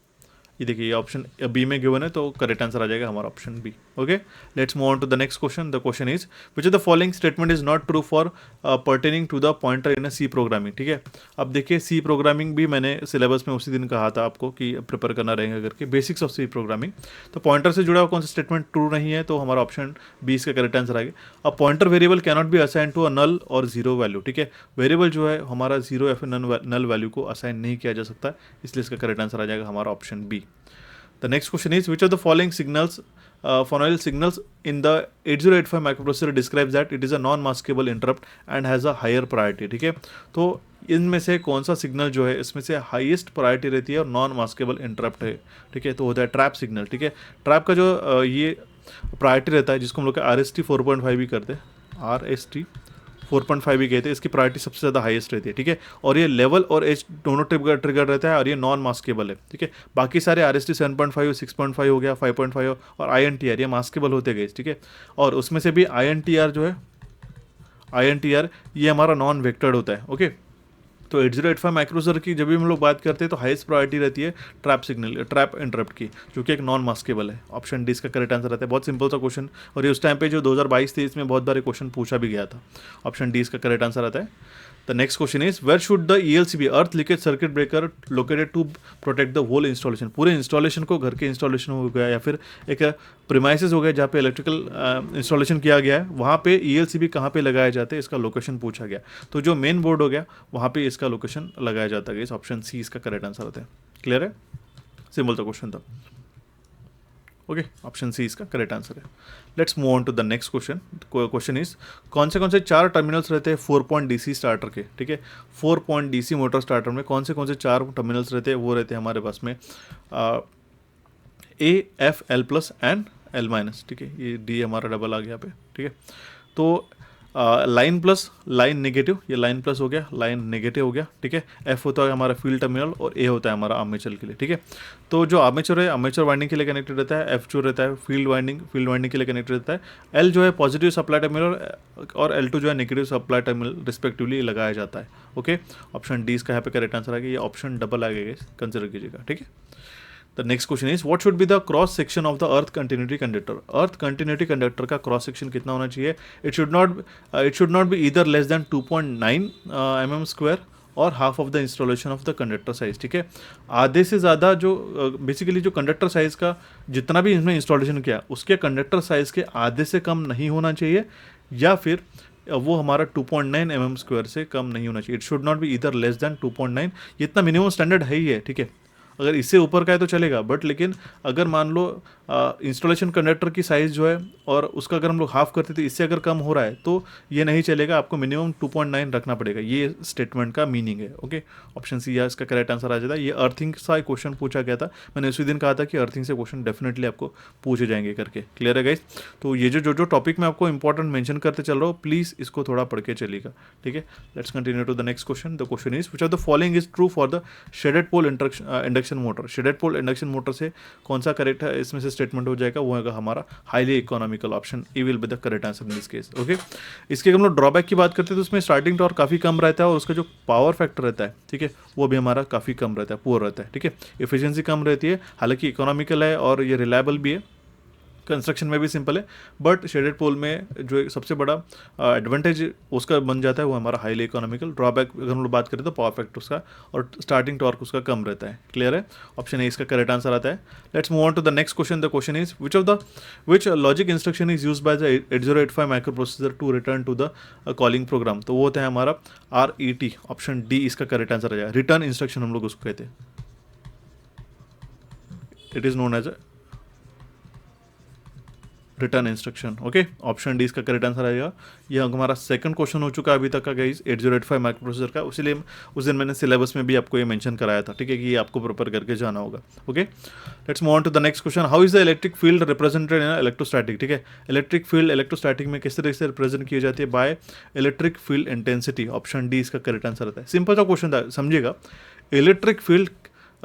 ये देखिए, ये ऑप्शन बी में गिवन है, तो करेक्ट आंसर आ जाएगा हमारा option B. Okay, let's move on to the next question. The question is which of the following statement is not true for pertaining to the pointer in C programming. ठीक है, अब देखिए सी programming भी मैंने syllabus में उसी दिन कहा था आपको कि प्रिपेयर करना रहेगा करके, बेसिक्स ऑफ सी प्रोग्रामिंग। तो पॉइंटर से जुड़ा हुआ कौन सा स्टेटमेंट ट्रू नहीं है, तो हमारा ऑप्शन बी इसका करेक्ट आंसर आ गया। अब pointer variable cannot be assign to a null और जीरो वैल्यू। ठीक है, वेरिएबल जो है हमारा जीरो या फिर नल वैल्यू को असाइन नहीं किया जा सकता, इसलिए इसका करेक्ट आंसर आ जाएगा हमारा option B. The next question is which of the following signals, phonological signals in the 8085 microprocessor describes that it is a non-maskable interrupt and has a higher priority। ठीक है, तो इनमें से कौन सा सिग्नल जो है इसमें से हाईएस्ट प्रायोरिटी रहती है और नॉन मास्केबल इंटरप्ट है। ठीक है, तो होता है ट्रैप सिग्नल। ठीक है, ट्रैप का जो ये प्रायोरिटी रहता है, जिसको हम लोग RST 4.5 भी करते हैं, RST 4.5 भी कहते हैं, इसकी प्रायोरिटी सबसे ज़्यादा हाईएस्ट रहती है। ठीक है, और ये लेवल और एज दोनों ट्रिगर रहता है और ये नॉन मास्केबल है। ठीक है, बाकी सारे RST 7.5 6.5 हो गया, 5.5 और INTR ये मास्केबल होते गए। ठीक है, और उसमें से भी INTR जो है, INTR ये हमारा नॉन वेक्टर्ड होता है। ओके, तो 8085 माइक्रोप्रोसेसर की जब भी हम लोग बात करते हैं तो हाईएस्ट प्रायोरिटी रहती है ट्रैप सिग्नल, ट्रैप इंटरप्ट की, जो कि एक नॉन मास्केबल है। ऑप्शन डी इसका करेक्ट आंसर रहता है। बहुत सिंपल सा क्वेश्चन, और ये उस टाइम पे जो 2022-23 में बहुत बार क्वेश्चन पूछा भी गया था। ऑप्शन डी इसका करेक्ट आंसर आता है। The next question is where should the ELCB earth leakage circuit breaker located to protect the whole installation. पूरे इंस्टॉलेशन को, घर के इंस्टॉलेशन हो गया या फिर एक प्रीमाइसेस हो गया जहाँ पे इलेक्ट्रिकल इंस्टॉलेशन किया गया है, वहाँ पे ELCB कहाँ पे लगाए जाते हैं, इसका लोकेशन पूछा गया। तो जो मेन बोर्ड हो गया वहाँ पे इसका लोकेशन लगाया जाता है। इस ऑप्शन सी इसका करेक्ट आंसर होता है। क्लियर है, सिंपल सा क्वेश्चन था। ओके, ऑप्शन सी इसका करेक्ट आंसर है। Let's move on to the next question. Question is कौन से 4 टर्मिनल्स रहते हैं 4 पॉइंट DC स्टार्टर के। ठीक है, 4 पॉइंट DC मोटर स्टार्टर में कौन से 4 टर्मिनल्स रहते हैं? वो रहते हैं हमारे पास में A, F, L plus and L minus. ठीक है, ये D हमारा डबल आ गया यहाँ पे। ठीक है, तो लाइन प्लस लाइन नेगेटिव, ये लाइन प्लस हो गया, लाइन नेगेटिव हो गया। ठीक है, एफ होता है हमारा फील्ड टर्मिनल और ए होता है हमारा आर्मेचर के लिए। ठीक है, तो जो आर्मेचर है आर्मेचर वाइंडिंग के लिए कनेक्टेड रहता है, एफ जो रहता है फील्ड वाइंडिंग के लिए कनेक्टेड रहता है, एल जो है पॉजिटिव सप्लाई टर्मिनल और L2 जो है नेगेटिव सप्लाई टर्मिनल रिस्पेक्टिवली लगाया जाता है। ओके, ऑप्शन डी इसका यहाँ पे करेक्ट आंसर आ गया। ये ऑप्शन डबल आ गया, कंसिडर कीजिएगा। ठीक है, the next question is what should be the cross section of the earth continuity conductor. Earth continuity conductor का क्रॉस सेक्शन कितना होना चाहिए? It should not be either less than 2.9 mm square और half of the installation of the conductor size. ठीक है, आधे से ज़्यादा जो बेसिकली जो कंडक्टर साइज का जितना भी इसमें इंस्टॉलेशन किया उसके कंडक्टर साइज के आधे से कम नहीं होना चाहिए, या फिर वो हमारा 2.9 mm स्क्वायर से कम नहीं होना चाहिए। It should not be either less than 2.9, ये इतना मिनिमम स्टैंडर्ड है ही है। ठीक है, अगर इससे ऊपर का है तो चलेगा, बट लेकिन अगर मान लो इंस्टॉलेशन कंडक्टर की साइज़ जो है और उसका अगर हम लोग हाफ करते थे, इससे अगर कम हो रहा है तो ये नहीं चलेगा, आपको मिनिमम 2.9 रखना पड़ेगा। ये स्टेटमेंट का मीनिंग है। ओके, ऑप्शन सी इसका करेक्ट आंसर आ जाता है। ये अर्थिंग सा क्वेश्चन पूछा गया था, मैंने उसी दिन कहा था कि अर्थिंग से क्वेश्चन डेफिनेटली आपको पूछे जाएंगे करके। क्लियर है गाइस? तो ये जो टॉपिक मैं आपको इंपॉर्टेंट मेंशन करते चल रहा हूँ, प्लीज़ इसको थोड़ा पढ़ के चलिएगा। ठीक है, let's continue to the next question. The question is which of the following is true for the shaded pole induction motor. Shaded pole induction motor से कौन सा करेक्ट है इसमें से स्टेटमेंट हो जाएगा? वो होगा हमारा highly economical. Option A will be the correct answer in this case. Okay, इसके हम लोग ड्रॉबैक की बात करते हैं तो उसमें स्टार्टिंग टॉर्क काफ़ी कम रहता है और उसका जो पावर फैक्टर रहता है, ठीक है, वो भी हमारा काफ़ी कम रहता है, पुअर रहता है। ठीक है, एफिशिएंसी कम रहती है, हालांकि इकोनॉमिकल है और ये रिलायबल भी है, कंस्ट्रक्शन में भी सिंपल है, बट शेडेड पोल में जो एक सबसे बड़ा एडवांटेज उसका बन जाता है वो हमारा हाईली इकोनॉमिकल। ड्रॉबैक अगर हम लोग बात करें तो पावर फैक्टर उसका और स्टार्टिंग टॉर्क उसका कम रहता है। क्लियर है? ऑप्शन ए इसका करेक्ट आंसर आता है। Let's move on to the next question. The question is which logic instruction is use by the 8085 microprocessor to return to the calling program. तो वो होता है हमारा RET। ऑप्शन डी इसका correct answer आ जाएगा। रिटर्न इंस्ट्रक्शन हम लोग उसको कहते हैं, it is known as return instruction. Okay, option D इसका करेक्ट आंसर आएगा। यह हमारा सेकंड क्वेश्चन हो चुका है अभी तक का गाइस 8085 माइक्रो प्रोसेसर का, इसलिए उस दिन मैंने सिलेबस में भी आपको ये मेंशन कराया था। ठीक है, कि ये आपको प्रिपेयर करके जाना होगा। Okay, let's move on to the next question. How is the electric field represented in electrostatic. ठीक है, इलेक्ट्रिक फील्ड इलेक्ट्रोस्टैटिक में किस तरह से रिप्रेजेंट की जाती है? By electric field intensity. Option D इसका करेक्ट आंसर आता है। सिंपल सा क्वेश्चन था, समझिएगा। Electric field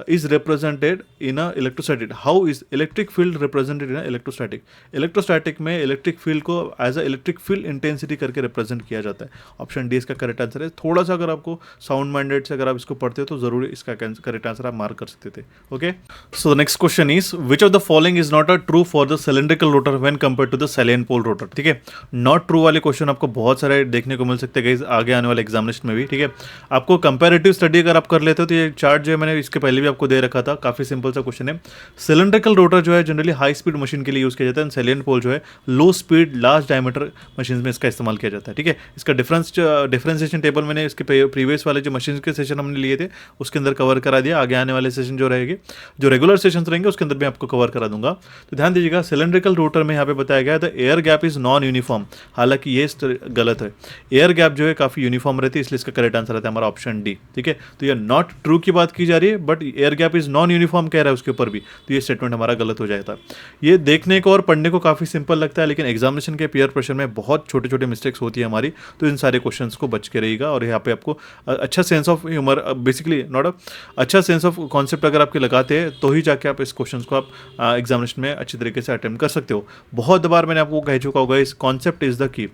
is represented in a electrostatic. How is electric field represented in a electrostatic? Electrostatic में इलेक्ट्रिक फील्ड को as a electric field intensity करके represent किया जाता है। ऑप्शन डी इसका करेक्ट आंसर है। थोड़ा सा अगर आपको साउंड माइंडेड से अगर आप इसको पढ़ते हो तो जरूर इसका करेक्ट आंसर आप मार्क कर सकते थे। Okay, so the next question is which of the following is not a true for the cylindrical rotor when compare to the salient pole rotor. ठीक है, नॉट ट्रू वाले क्वेश्चन आपको बहुत सारे देखने को मिल सकते हैं गाइस आगे आने वाले एग्जामिनेशन में भी। ठीक है, आपको कंपैरेटिव स्टडी अगर आप कर लेते हो तो ये चार्ट जो है मैंने इसके पहले भी आपको दे रखा था, काफी सिंपल सा क्वेश्चन है। सिलेंड्रिकल रोटर जो है जनरली हाई स्पीड मशीन के लिए यूज किया जाता है, सैलिएंट पोल जो है लो स्पीड लार्ज डायमीटर मशीन में इसका इस्तेमाल किया जाता है। ठीक है, इसका डिफरेंशिएशन टेबल मैंने इसके प्रीवियस वाले जो मशीन के सेशन हमने लिए थे उसके अंदर कवर करा दिया। आगे आने वाले सेशन जो रहेंगे, जो रेगुलर सेशन रहेंगे उसके अंदर मैं आपको कवर करा दूंगा। तो ध्यान दीजिएगा, सिलेंड्रिकल रोटर में यहाँ पे बताया गया the air gap is non uniform. हालांकि ये गलत है, एयर गैप जो है काफी यूनिफॉर्म रहती है, इसलिए इसका करेक्ट आंसर रहता है हमारा ऑप्शन डी। ठीक है, तो ये नॉट ट्रू की बात की जा रही है but air gap is non uniform कह रहा है उसके ऊपर भी, तो ये स्टेटमेंट हमारा गलत हो जाता है। ये देखने को और पढ़ने को काफी सिंपल लगता है लेकिन एग्जामिनेशन के पीयर प्रेशर में बहुत छोटे छोटे मिस्टेक्स होती है हमारी, तो इन सारे क्वेश्चंस को बच के रहिएगा। और यहाँ पे आपको अच्छा sense of humour, basically not अच्छा सेंस ऑफ कॉन्सेप्ट अगर आपके लगाते हैं तो ही जाके आप इस क्वेश्चंस को आप एग्जामिनेशन में अच्छी तरीके से अटेम्प्ट कर सकते हो। बहुत बार मैंने आपको कह चुका होगा इस कॉन्सेप्ट इज द की,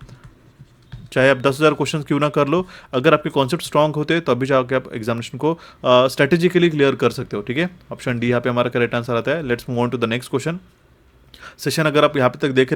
चाहे आप 10,000 क्वेश्चन क्यों ना कर लो, अगर आपके कॉन्सेप्ट स्ट्रांग होते हैं तो अभी जाके आप एग्जामिनेशन को स्ट्रेटेजिकली क्लियर कर सकते हो। ठीक है, ऑप्शन डी यहाँ पे हमारा करेक्ट आंसर आता है। Let's move on to the next question. Session अगर आप यहाँ पे तक देख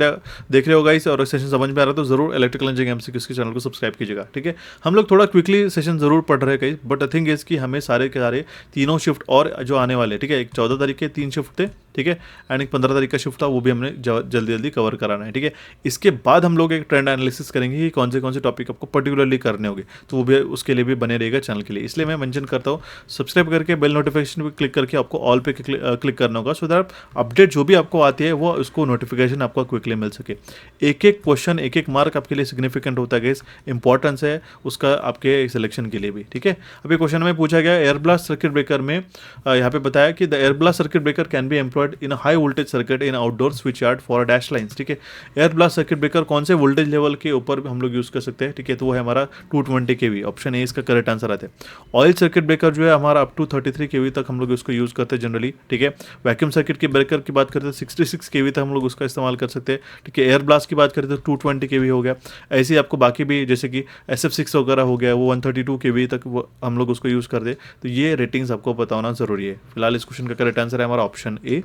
रहे हो गाइस और सेशन समझ में आ रहा है तो जरूर इलेक्ट्रिकल इंजीनियरिंग एमसीक्यूज के चैनल को सब्सक्राइब कीजिएगा। ठीक है, हम लोग थोड़ा क्विकली सेशन जरूर पढ़ रहे हैं कहीं, बट आई थिंक इज कि हमें सारे के सारे तीनों शिफ्ट और जो आने वाले, ठीक है, एक 14 तारीख के 3 शिफ्ट थे, ठीक है, एंड एक 15 तारीख का शिफ्ट था, वो भी हमने जल्दी जल्दी कवर कराना है। ठीक है, इसके बाद हम लोग एक ट्रेंड एनालिसिस करेंगे कि कौन से टॉपिक आपको पर्टिकुलरली करने होंगे, तो वो भी उसके लिए भी बने रहेगा चैनल के लिए। इसलिए मैं मेंशन करता हूँ सब्सक्राइब करके बेल नोटिफिकेशन पे क्लिक करके आपको ऑल पे क्लिक करना होगा, सो दैट अपडेट जो भी आपको आती है वो उसको नोटिफिकेशन आपको क्विकली मिल सके। एक एक क्वेश्चन, एक एक मार्क आपके लिए सिग्निफिकेंट होता है, इंपॉर्टेंस है उसका आपके सिलेक्शन के लिए भी। ठीक है, अभी क्वेश्चन में पूछा गया एयर ब्लास्ट सर्किट ब्रेकर में, यहाँ पे बताया कि the air blast circuit breaker can be employed in high voltage circuit in outdoor switch yard for dash lines. ठीक है, एयर ब्लास्ट सर्किट ब्रेकर कौन से वोल्टेज लेवल के ऊपर हम लोग यूज कर सकते हैं? ठीक है, तो वो है हमारा 220 kV, ऑप्शन ए इसका करेक्ट आंसर आता है। ऑयल सर्किट ब्रेकर जो है हमारा अप टू 33 kV तक हम लोग उसको यूज करते हैं जनरली। ठीक है, वैक्यूम सर्किट के ब्रेकर की बात करते हैं 66 kV तक हम लोग उसका इस्तेमाल कर सकते हैं। ठीक है, एयर ब्लास्ट की बात करते हैं तो 220 kV हो गया। ऐसे ही आपको बाकी भी जैसे कि SF6 वगैरह हो गया, वो 132 kV तक वो हम लोग उसको यूज कर दे, तो ये रेटिंग्स आपको पता होना जरूरी है। फिलहाल इस क्वेश्चन का करेक्ट आंसर है हमारा option A.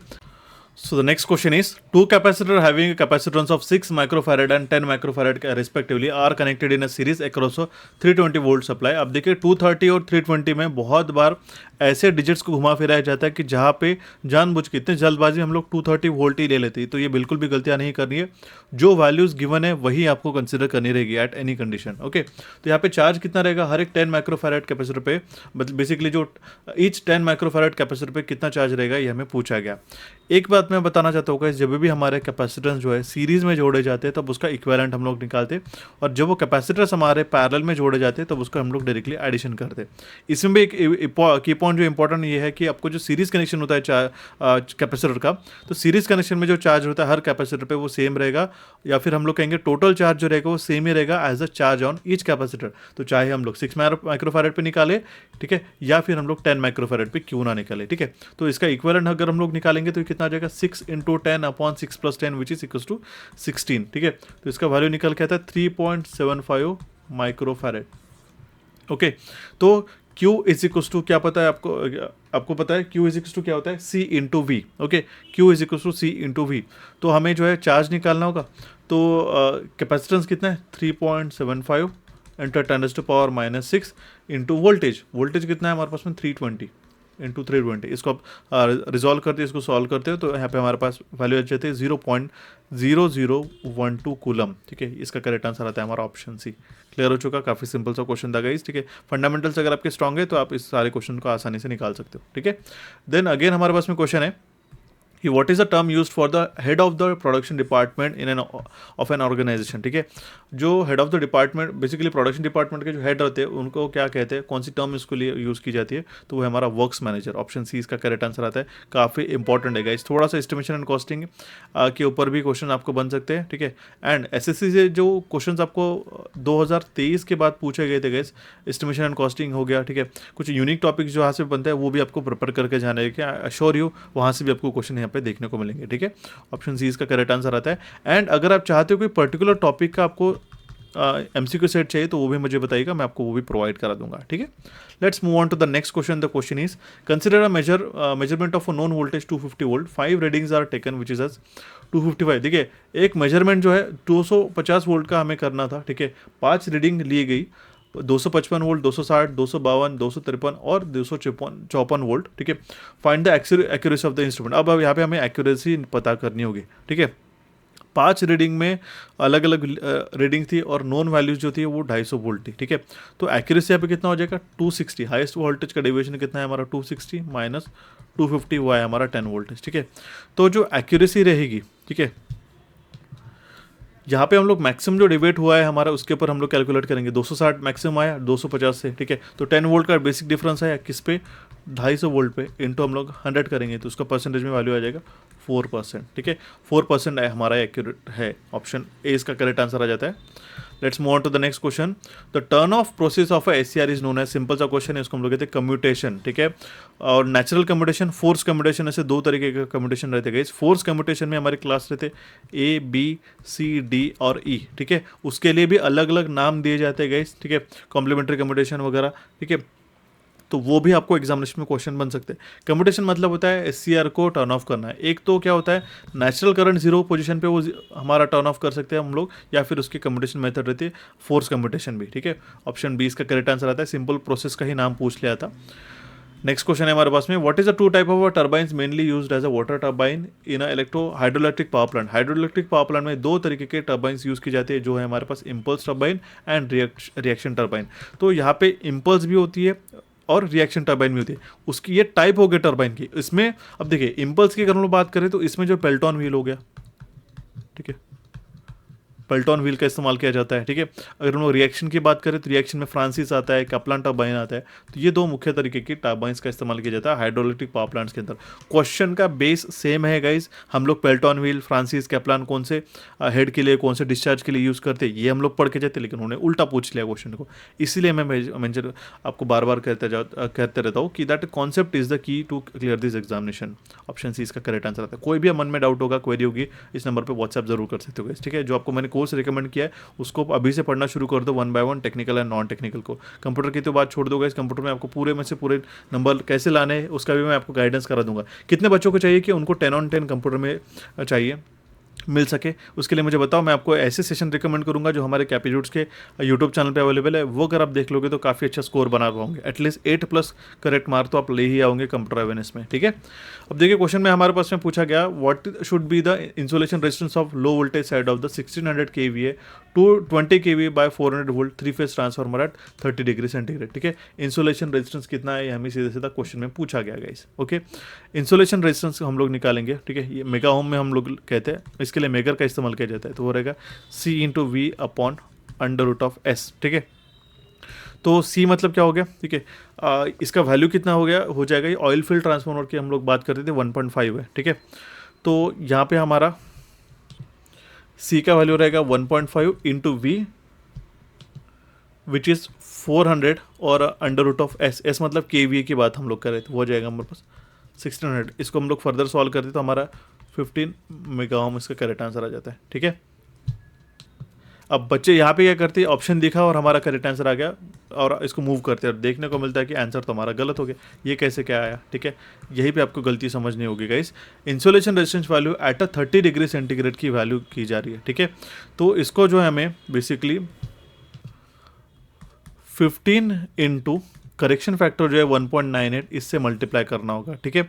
So the next question is, two capacitors having a capacitance of 6 microfarad and 10 microfarad respectively are connected in a series across a 320 volt supply। अब देखिए 230 और 320 में बहुत बार ऐसे डिजिट्स को घुमा फिराया जाता है कि जहाँ पे जानबूझ के इतने जल्दबाजी हम लोग 230 वोल्ट ही ले लेते हैं, तो ये बिल्कुल भी गलतियाँ नहीं करनी है। जो वैल्यूज गिवन है वही आपको कंसिडर करनी रहेगी एट एनी कंडीशन। ओके, तो यहाँ पे चार्ज कितना रहेगा हर एक 10 माइक्रोफैराड कैपेसिटर पे, मतलब बेसिकली जो ईच 10 माइक्रोफैराड कैपेसिटर पे कितना चार्ज रहेगा ये हमें पूछा गया। एक बात मैं बताना चाहता हूँ, जब भी हमारे कैपेसिटेंस जो है सीरीज में जोड़े जाते हैं तब उसका इक्विवेलेंट हम लोग निकालते हैं, और जब वो कैपेसिटर्स हमारे पैरेलल में जोड़े जाते हैं तब उसको हम लोग डायरेक्टली एडिशन करते हैं। इसमें भी एक की पॉइंट जो इंपॉर्टेंट ये है कि आपको जो सीरीज कनेक्शन होता है कैपेसिटर का, तो सीरीज कनेक्शन में जो चार्ज होता है हर कैपेसिटर पे वो सेम रहेगा, या फिर हम लोग कहेंगे टोटल चार्ज जो रहेगा वो सेम ही रहेगा as a charge on each capacitor. तो चाहे हम लोग 6 माइक्रोफैराड पे निकाले, ठीक है, या फिर हम लोग 10 माइक्रोफैराड पे क्यों ना निकाले। ठीक है, तो इसका इक्विवेलेंट अगर हम लोग निकालेंगे तो कितना आ जाएगा 6 × 10/6 + 10 विच इज इक्वल्स टू 16। ठीक है, तो इसका वैल्यू निकल के आता है 3.75 माइक्रोफैराड। ओके, तो Q इज इक्वल्स टू क्या पता है आपको पता है Q इज इक्वल्स टू क्या होता है C × V। Okay, Q is equals to C × V। तो हमें जो है चार्ज निकालना होगा, तो कैपेसिटेंस कितना है 3.75 × 10⁻⁻6 इंटू वोल्टेज कितना है हमारे पास में 320 × 320। इसको आप रिजॉल्व करते हैं, इसको सॉल्व करते हो तो यहाँ पे हमारे पास वैल्यू आ जाती है 0.0012 कूलम। ठीक है, इसका करेक्ट आंसर आता है हमारा ऑप्शन सी। क्लियर हो चुका, काफ़ी सिंपल सा क्वेश्चन था गाइस। ठीक है, फंडामेंटल्स अगर आपके स्ट्रॉन्ग है तो आप इस सारे क्वेश्चन को आसानी से निकाल सकते हो। ठीक है, देन अगेन हमारे पास में क्वेश्चन है what is the term used for the head of the production department in an of an organization, ठीक है। जो head of the department, basically production department के जो हेड रहते हैं उनको क्या कहते हैं, कौन सी टर्म इसके लिए यूज़ की जाती है, तो वो है हमारा वर्क्स मैनेजर। ऑप्शन सी इसका करेक्ट आंसर आता है। काफ़ी इंपॉर्टेंट है गाइस, थोड़ा सा एस्टिमेशन एंड कॉस्टिंग के ऊपर भी क्वेश्चन आपको बन सकते हैं, ठीक है। एंड एसएससी से जो क्वेश्चन आपको 2023 के बाद पूछे गए थे गाइस, एस्टिमेशन एंड कॉस्टिंग हो गया, ठीक है। कुछ यूनिक टॉपिक्स जो यहाँ से बनता है वो भी आपको प्रिपेयर करके जाना है, क्या अश्योर यू वहाँ से भी आपको क्वेश्चन यहाँ पे देखने को मिलेंगे, ठीक है। ऑप्शन सी इसका करेक्ट आंसर आता है। एंड अगर आप चाहते हो कोई पर्टिकुलर टॉपिक का आपको एमसीक्यू सेट चाहिए तो वो भी मुझे बताइएगा, मैं आपको वो भी प्रोवाइड करा दूंगा, ठीक है। Let's move on to the next question. The question is consider a measurement of a known voltage 250 volt, 5 readings are taken which is as 255। देखिए एक मेजरमेंट जो है 250 वोल्ट का हमें करना था, ठीक है। 5 रीडिंग ली गई, 255 वोल्ट, 260, 252, 253 और 254 वोल्ट, ठीक है। Find the accuracy of the instrument. अब यहाँ पे हमें एक्यूरेसी पता करनी होगी, ठीक है। 5 रीडिंग में अलग अलग रीडिंग थी और नॉन वैल्यूज जो थी वो 250 वोल्ट थी, ठीक है। तो एक्यूरेसी यहाँ पे कितना हो जाएगा 260, हाईएस्ट वोल्टेज का डेविएशन कितना है हमारा 260 माइनस 250 हुआ है हमारा 10 वोल्टेज, ठीक है। तो जो एक्यूरेसी रहेगी, ठीक है, यहाँ पे हम लोग मैक्सिमम जो डिबेट हुआ है हमारा उसके ऊपर हम लोग कैलकुलेट करेंगे। 260 मैक्सिमम आया 250 से, ठीक है। तो 10 वोल्ट का बेसिक डिफरेंस आया किस पे, 250 वोल्ट पे, इंटू हम लोग 100 करेंगे तो उसका परसेंटेज में वैल्यू आ जाएगा 4%, ठीक है। 4% हमारा एक्यूरेट है। ऑप्शन ए इसका करेक्ट आंसर आ जाता है। Let's move on to the next question. The turn off process of SCR is known as, simple सा क्वेश्चन है, इसको हम लोग कहते हैं कम्यूटेशन, ठीक है। और नेचुरल कम्यूटेशन, फोर्स कम्यूटेशन, ऐसे 2 तरीके का कम्यूटेशन रहते हैं। फोर्स कम्यूटेशन में हमारे क्लास रहते ए बी सी डी और ई, ठीक है। उसके लिए भी अलग अलग नाम दिए जाते हैं गाइस, ठीक है, कॉम्प्लीमेंट्री कम्यूटेशन वगैरह, ठीक है। तो वो भी आपको एग्जामिनेशन में क्वेश्चन बन सकते हैं। कम्यूटेशन मतलब होता है एससीआर को टर्न ऑफ करना है। एक तो क्या होता है नेचुरल करंट 0 पोजीशन पे वो हमारा टर्न ऑफ कर सकते हैं हम लोग, या फिर उसकी कम्यूटेशन मेथड रहती है फोर्स कम्यूटेशन भी, ठीक है। ऑप्शन बी इसका करेक्ट आंसर आता है। सिंपल प्रोसेस का ही नाम पूछ लिया था। नेक्स्ट क्वेश्चन है हमारे पास में, what is the 2 type of turbines mainly used as a water turbine in a hydroelectric power plant. Hydroelectric power plant में 2 तरीके के टर्बाइंस यूज की जाती है, जो है हमारे पास impulse turbine and reaction turbine. तो यहाँ पे इम्पल्स भी होती है और रिएक्शन टर्बाइन भी होती है। उसकी ये टाइप हो गई टर्बाइन की। इसमें अब देखिए इम्पल्स की अगर हम लोग बात करें तो इसमें जो पेल्टॉन व्हील हो गया, ठीक है, पेल्टॉन व्हील का इस्तेमाल किया जाता है, ठीक है। अगर हम लोग रिएक्शन की बात करें तो रिएक्शन में फ्रांसिस आता है, कपलान टर्बाइन आता है। तो ये 2 मुख्य तरीके की टर्बाइंस का इस्तेमाल किया जाता है हाइड्रोइलेक्ट्रिक पावर प्लांट्स के अंदर। क्वेश्चन का बेस सेम है गाइज, हम लोग पेल्टॉन व्हील, फ्रांसिस, कपलान कौन से हेड के लिए, कौन से डिस्चार्ज के लिए यूज़ करते हैं ये हम लोग पढ़ के जाते, लेकिन उन्होंने उल्टा पूछ लिया क्वेश्चन को। इसीलिए मैं आपको बार बार कहते रहता हूँ कि that concept is the key to clear this examination. Option C इसका करेक्ट आंसर आता है। कोई भी मन में डाउट होगा, क्वेरी होगी, इस नंबर पर व्हाट्सएप जरूर कर सकते हो, ठीक है। जो आपको मैंने कोर्स रिकमेंड किया है उसको अभी से पढ़ना शुरू कर दो 1 by 1, technical and non technical को। कंप्यूटर की तो बात छोड़ दोगे, इस कंप्यूटर में आपको पूरे में से पूरे नंबर कैसे लाने हैं उसका भी मैं आपको गाइडेंस करा दूंगा। कितने बच्चों को चाहिए कि उनको 10 on 10 कंप्यूटर में चाहिए मिल सके, उसके लिए मुझे बताओ। मैं आपको ऐसे सेशन रिकमेंड करूंगा जो हमारे कैपिट्यूड्स के यूट्यूब चैनल पे अवेलेबल है। वो अगर आप देख लोगे तो काफ़ी अच्छा स्कोर बना पाओगे। एटलीस्ट 8+ करेक्ट मार्क तो आप ले ही आओगे कंप्यूटर अवेयरनेस में, ठीक है। अब देखिए क्वेश्चन में हमारे पास में पूछा गया, what should be the insulation resistance of low voltage side of the 1600 kVA to 20 kVA by 400 volt 3-phase transformer at 30 degree centigrade, ठीक है। इंसुलेशन रेजिस्टेंस कितना है ये हमें सीधा सीधा क्वेश्चन में पूछा गया गाइस, ओके। इंसुलेशन रेजिस्टेंस हम लोग निकालेंगे, ठीक है। ये मेगा ओम में हम लोग कहते हैं, इसके लिए मेगर का इस्तेमाल किया जाता है। तो वो रहेगा C/V/√S, ठीक है। तो C मतलब क्या हो गया, ठीक है। इसका वैल्यू कितना हो गया, हो जाएगा, ये ऑयल फील्ड ट्रांसफार्मर की हम लोग बात करते थे 1.5 है, ठीक है। तो यहाँ पे हमारा C का वैल्यू रहेगा 1.5 इंटू V विच इज़ 400 और √S मतलब KVA की बात हम लोग कर रहे थे, वो हो जाएगा हमारे पास 1600। इसको हम लोग फर्दर सॉल्व करते तो हमारा 15 मेगा ओम इसका करेक्ट आंसर आ जाता है, ठीक है। अब बच्चे यहाँ पे क्या करते हैं, ऑप्शन दिखा और हमारा करेक्ट आंसर आ गया और इसको मूव करते हैं और देखने को मिलता है कि आंसर तो हमारा गलत हो गया। ये कैसे क्या आया, ठीक है। यही पे आपको गलती समझनी होगी guys. Insulation resistance value at a 30 degree centigrade की वैल्यू की जा रही है, ठीक है। तो इसको जो है हमें बेसिकली 15 इंटू करेक्शन फैक्टर जो है 1.98 इससे मल्टीप्लाई करना होगा, ठीक है।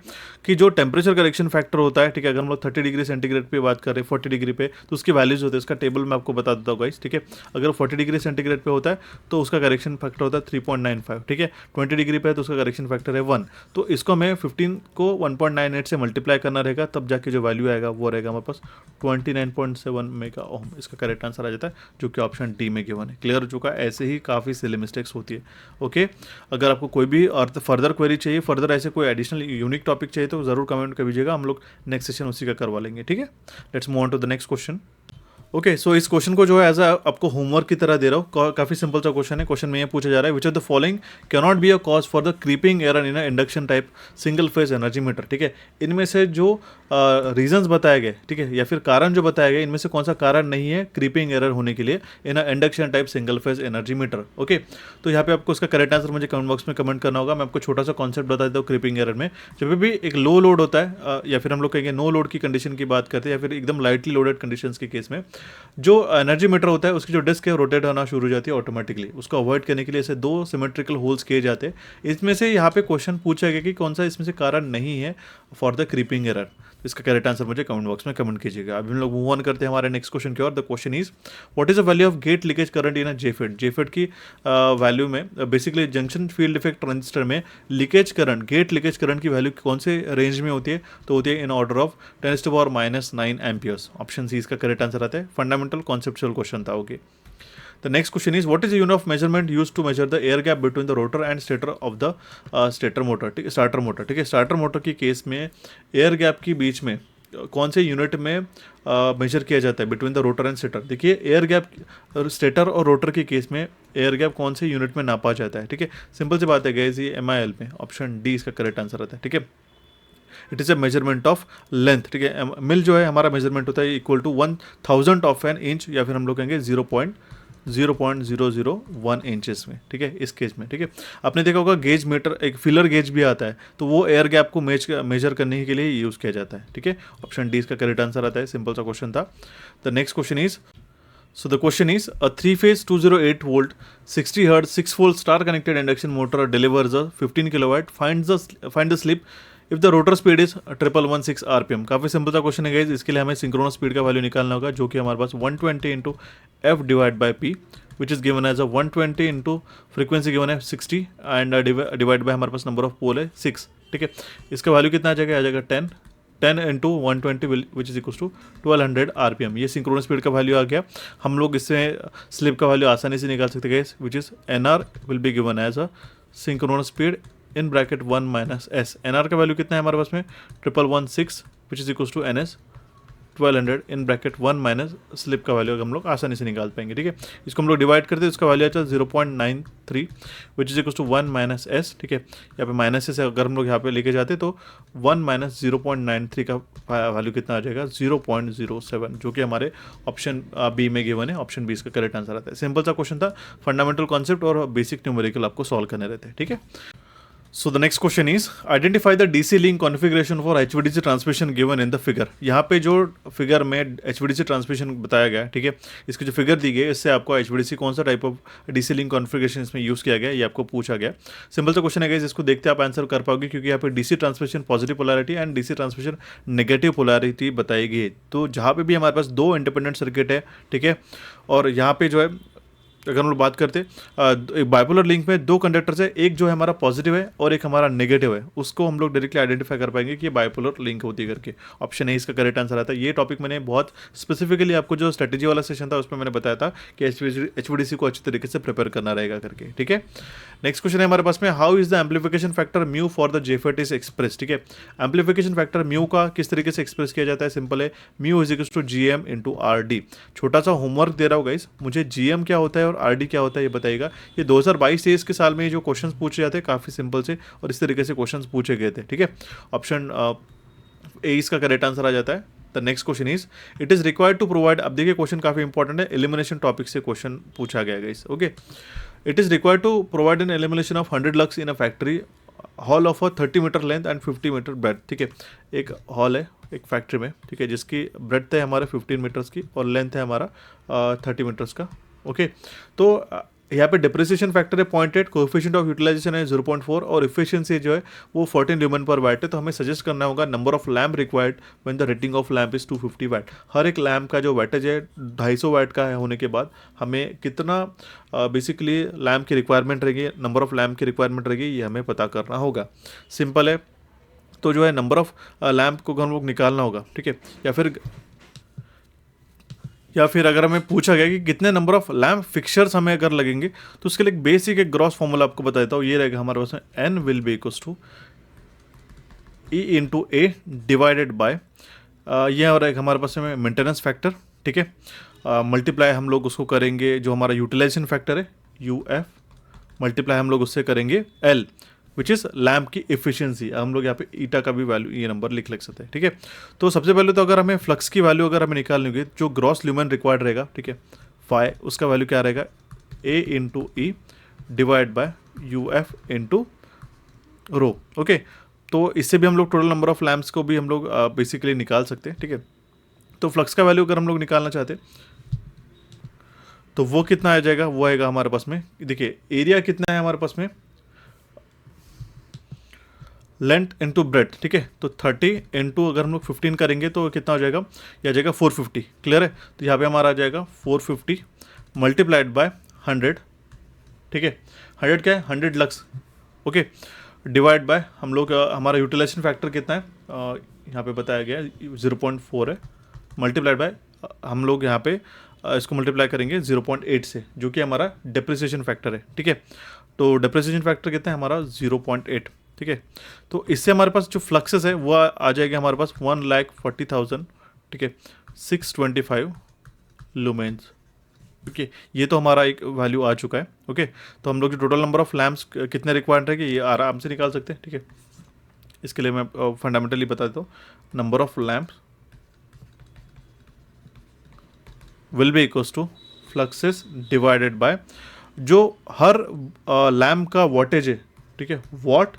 कि जो टेम्परेचर करेक्शन फैक्टर होता है, ठीक है, अगर हम लोग 30 डिग्री सेंटीग्रेड पे बात कर रहे हैं 40 डिग्री पे, तो उसकी वैल्यूज होते हैं, इसका टेबल मैं आपको बता देता हूँ गाइस, ठीक है। अगर 40 डिग्री सेंटीग्रेड पे होता है तो उसका करेक्शन फैक्टर होता है 3.95, ठीक है। 20 डिग्री पे है तो उसका करेक्शन फैक्टर है 1। तो इसको हमें 15 को 1.98 से मल्टीप्लाई करना रहेगा, तब जाके जो वैल्यू आएगा वो रहेगा हमारे पास 29.7 मेगा ओम। इसका करेक्ट आंसर आ जाता है, जो कि ऑप्शन डी में गिवन है। क्लियर हो चुका है। ऐसे ही काफ़ी सिली मिस्टेक्स होती है, ओके। अगर आपको कोई भी और फर्दर क्वेरी चाहिए, फर्दर ऐसे कोई एडिशनल यूनिक टॉपिक चाहिए तो ज़रूर कमेंट कर दीजिएगा, हम लोग नेक्स्ट सेशन उसी का करवा लेंगे, ठीक है। Let's move on to the next question. Okay, so इस क्वेश्चन को जो है एज आपको होमवर्क की तरह दे रहा हूँ। काफ़ी सिंपल सा क्वेश्चन है। क्वेश्चन में ये पूछा जा रहा है, विच of the following can not be a cause for the creeping error in induction type single phase energy meter, ठीक है। इनमें से जो रीजंस बताए गए, ठीक है, या फिर कारण जो बताए गए, इनमें से कौन सा कारण नहीं है क्रीपिंग एरर होने के लिए इन induction type single phase energy meter, okay. तो यहाँ पे आपको इसका करेक्ट आंसर मुझे कमेंट बॉक्स में कमेंट करना होगा। मैं आपको छोटा सा कॉन्सेप्ट बता देता हूँ। क्रीपिंग एरर में जब भी एक लो लोड होता है या फिर हम लोग कहेंगे नो लोड की कंडीशन की बात करते हैं, या फिर एकदम लाइटली लोडेड कंडीशन के केस में जो एनर्जी मीटर होता है उसकी जो डिस्क है रोटेट होना शुरू हो जाती है ऑटोमेटिकली। उसको अवॉइड करने के लिए ऐसे दो सिमेट्रिकल होल्स किए जाते हैं। इसमें से यहाँ पे क्वेश्चन पूछा गया कि कौन सा इसमें से कारण नहीं है फॉर द क्रीपिंग एरर। इसका करेक्ट आंसर मुझे कमेंट बॉक्स में कमेंट कीजिएगा। अभी हम लोग मूव ऑन करते हैं हमारे नेक्स्ट क्वेश्चन की ओर। The question is what is the value of gate leakage current in a JFET. JFET की वैल्यू में basically junction field effect transistor में leakage current, gate leakage current की वैल्यू कौन से रेंज में होती है, तो होती है in order of 10⁻⁻9 amperes. Option C इसका करेक्ट आंसर आता है। फंडामेंटल कॉन्सेप्चुअल क्वेश्चन था, okay. The next question is what is the unit of measurement used to measure the air gap between the rotor and stator of the stator motor, ठीक है, starter motor, ठीक है। Starter motor की case में air gap की बीच में कौन से यूनिट में मेजर किया जाता है between the rotor and stator. देखिए एयर गैप स्टेटर और रोटर के केस में एयर गैप कौन से यूनिट में नापा जाता है, ठीक है। सिंपल सी बात है गाइस, ये MIL में। ऑप्शन डी इसका करेक्ट आंसर आता है, ठीक है। It is a measurement of length, ठीक है। मिल जो है हमारा मेजरमेंट होता है equal to 1000 of an inch, या फिर हम लोग कहेंगे 0.001 इंचेस में, ठीक है, इस केस में, ठीक है। आपने देखा होगा गेज मीटर, एक फिलर गेज भी आता है, तो वो एयर गैप को मेजर करने के लिए यूज़ किया जाता है, ठीक है। ऑप्शन डी इसका करेक्ट आंसर आता है। सिंपल सा क्वेश्चन था। The next question is So the question is, a 3-phase 208 volt 60 hertz 6-volt star connected induction motor delivers a 15 kilowatt. Find the slip if the rotor speed is 1116 RPM. काफ़ी simple सा question है guys. इसके लिए हमें synchronous speed का value निकालना होगा, जो कि हमारे पास 120 into F divide by P, which is given as a 120 into frequency given है 60 एंड डिवाइड बाय हमारे पास नंबर ऑफ पोल है 6, ठीक है। इसका वैल्यू कितना आ जाएगा 10 into 120 which is equals to 1200 RPM। ये सिंक्रोनस स्पीड का वैल्यू आ गया। हम लोग इससे स्लिप का वैल्यू आसानी से निकाल सकते हैं, which is NR will be given as a synchronous speed in bracket 1 minus S। NR का वैल्यू कितना है हमारे पास में 1116 which is equals to NS 1200 in bracket 1 minus slip का वैल्यू हम लोग आसानी से निकाल पाएंगे, ठीक है। इसको हम लोग डिवाइड करते हैं, उसका वैल्यू आता है 0.93 which is equal to 1 minus S, ठीक है। यहाँ पे माइनस से अगर हम लोग यहाँ पे लेके जाते तो 1 माइनस 0.93 का वैल्यू कितना आ जाएगा 0.07, जो कि हमारे ऑप्शन बी में गिवन है। ऑप्शन बी इसका करेक्ट आंसर आता है। सिंपल सा क्वेश्चन था। फंडामेंटल कॉन्सेप्ट और बेसिक न्यूमेरिकल आपको सॉल्व करने रहते हैं, ठीक है। So the next question is identify the DC link configuration for HVDC transmission given in the figure। यहाँ पे जो फिगर में HVDC ट्रांसमिशन बताया गया है, ठीक है, इसकी जो फिगर दी गई है इससे आपको HVDC कौन सा type of DC link configuration इसमें यूज़ किया गया है ये आपको पूछा गया। सिंपल सा क्वेश्चन है गाइस, इसको देखते आप आंसर कर पाओगे, क्योंकि यहाँ पे DC transmission positive polarity and DC transmission negative polarity बताई गई है। तो जहाँ पे भी हमारे पास दो इंडिपेंडेंट सर्किट है, ठीक है, और यहाँ पे जो है अगर हम लोग बात करते एक बाइपोलर लिंक में दो कंडक्टर्स है, एक जो है हमारा पॉजिटिव है और एक हमारा नेगेटिव है, उसको हम लोग डायरेक्टली आइडेंटिफाई कर पाएंगे कि ये बाइपोलर लिंक होती है करके। ऑप्शन ए इसका करेक्ट आंसर आता है। ये टॉपिक मैंने बहुत स्पेसिफिकली आपको जो स्ट्रेटेजी वाला सेशन था उसमें मैंने बताया था कि HVDC को अच्छी तरीके से प्रिपेयर करना रहेगा करके, ठीक है। नेक्स्ट क्वेश्चन है हमारे पास में, how is the amplification factor mu for the JFET is express, ठीक है। एम्पलीफिकेशन फैक्टर म्यू का किस तरीके से एक्सप्रेस किया जाता है, सिंपल है, mu is equals to GM into RD। छोटा सा होमवर्क दे रहा हूँ गाइस, मुझे GM क्या होता है और RD क्या होता है ये बताइएगा। ये 2022-23 के साल में जो क्वेश्चंस पूछे जाते हैं काफ़ी सिंपल से और इस तरीके से क्वेश्चंस पूछे गए थे, ठीक है। ऑप्शन ए इसका करेक्ट आंसर आ जाता है। The next question is it is required to provide, अब देखिए क्वेश्चन काफ़ी इंपॉर्टेंट है, एलिमिनेशन टॉपिक से क्वेश्चन पूछा गया guys, okay. It is required to provide an elimination of 100 lux in a factory hall of a 30 metre length and 50 metre breadth, ठीक है। एक हॉल है एक फैक्ट्री में, ठीक है, जिसकी ब्रेथ है हमारा 15 मीटर्स की और लेंथ है हमारा 30 मीटर्स का, ओके। तो यहाँ पे डिप्रिसिएशन फैक्टर है 0.8, कोएफिशिएंट ऑफ यूटिलाइजेशन है 0.4 और इफिशिएंसी जो है वो 14 ल्यूमेन पर वाट है। तो हमें सजेस्ट करना होगा number of lamp required when the rating of lamp is 250 वाट। हर एक लैम्प का जो वाटेज है 250 वाट का है होने के बाद हमें कितना बेसिकली लैम्प की रिक्वायरमेंट रहेगी, नंबर ऑफ लैम्प की रिक्वायरमेंट रहेगी, ये हमें पता करना होगा। सिंपल है। तो जो है नंबर ऑफ लैम्प को हम लोग निकालना होगा, ठीक है। या फिर अगर हमें पूछा गया कि कितने नंबर ऑफ लैम्प फिक्सर्स हमें अगर लगेंगे, तो उसके लिए एक बेसिक एक ग्रॉस फॉर्मूला आपको बता देता हूँ। ये रहेगा हमारे पास में N will be equals to E into A divided by ये और एक हमारे पास में मेंटेनेंस फैक्टर, ठीक है। मल्टीप्लाई हम लोग उसको करेंगे जो हमारा यूटिलाइजेशन फैक्टर है यू एफ, मल्टीप्लाई हम लोग उससे करेंगे एल विच इज़ लैम्प की इफिशियंसी। हम लोग यहाँ पे ईटा का भी वैल्यू ये नंबर लिख सकते हैं, ठीक है। तो सबसे पहले तो अगर हमें फ्लक्स की वैल्यू अगर हमें निकालनी होगी, जो ग्रॉस ल्यूमेन रिक्वायर्ड रहेगा, ठीक है, फाई उसका वैल्यू क्या रहेगा A into E divide by U F into rho, okay. तो इससे भी हम लोग टोटल नंबर ऑफ लैम्प्स को भी हम लोग बेसिकली निकाल सकते हैं, ठीक है। तो फ्लक्स का वैल्यू अगर हम लोग निकालना चाहते हैं तो वो कितना आ जाएगा, वो आएगा हमारे पास में, देखिए एरिया कितना है हमारे पास में, लेंथ इंटू ब्रेड, ठीक है। तो 30 इंटू अगर हम लोग 15 करेंगे तो कितना हो जाएगा, यह आ जाएगा 450, क्लियर है। तो यहाँ पे हमारा आ जाएगा 450 मल्टीप्लाइड बाय 100, ठीक है। 100 क्या है, 100 लक्स, ओके, डिवाइड बाय हम लोग हमारा यूटिलाइजेशन फैक्टर कितना है, यहाँ पे बताया गया 0.4 है, मल्टीप्लाइड बाय हम लोग यहाँ पे इसको मल्टीप्लाई करेंगे 0.8 से, जो कि हमारा डेप्रिसिएशन फैक्टर है, ठीक है। तो डेप्रिसिएशन फैक्टर कितना है हमारा 0.8, ठीक है। तो इससे हमारे पास जो फ्लक्सेस है वो आ जाएगा हमारे पास 1,40,000, ठीक है, 625 लुमेन्स, ओके। ये तो हमारा एक वैल्यू आ चुका है, ओके। तो हम लोग जो टोटल नंबर ऑफ लैम्प्स कितने रिक्वायर्ड रहेंगे ये आराम से निकाल सकते हैं, ठीक है। इसके लिए मैं फंडामेंटली बता देता हूँ, number of lamps will be equals to fluxes divided by जो हर लैम्प का वॉटेज है, ठीक है, वॉट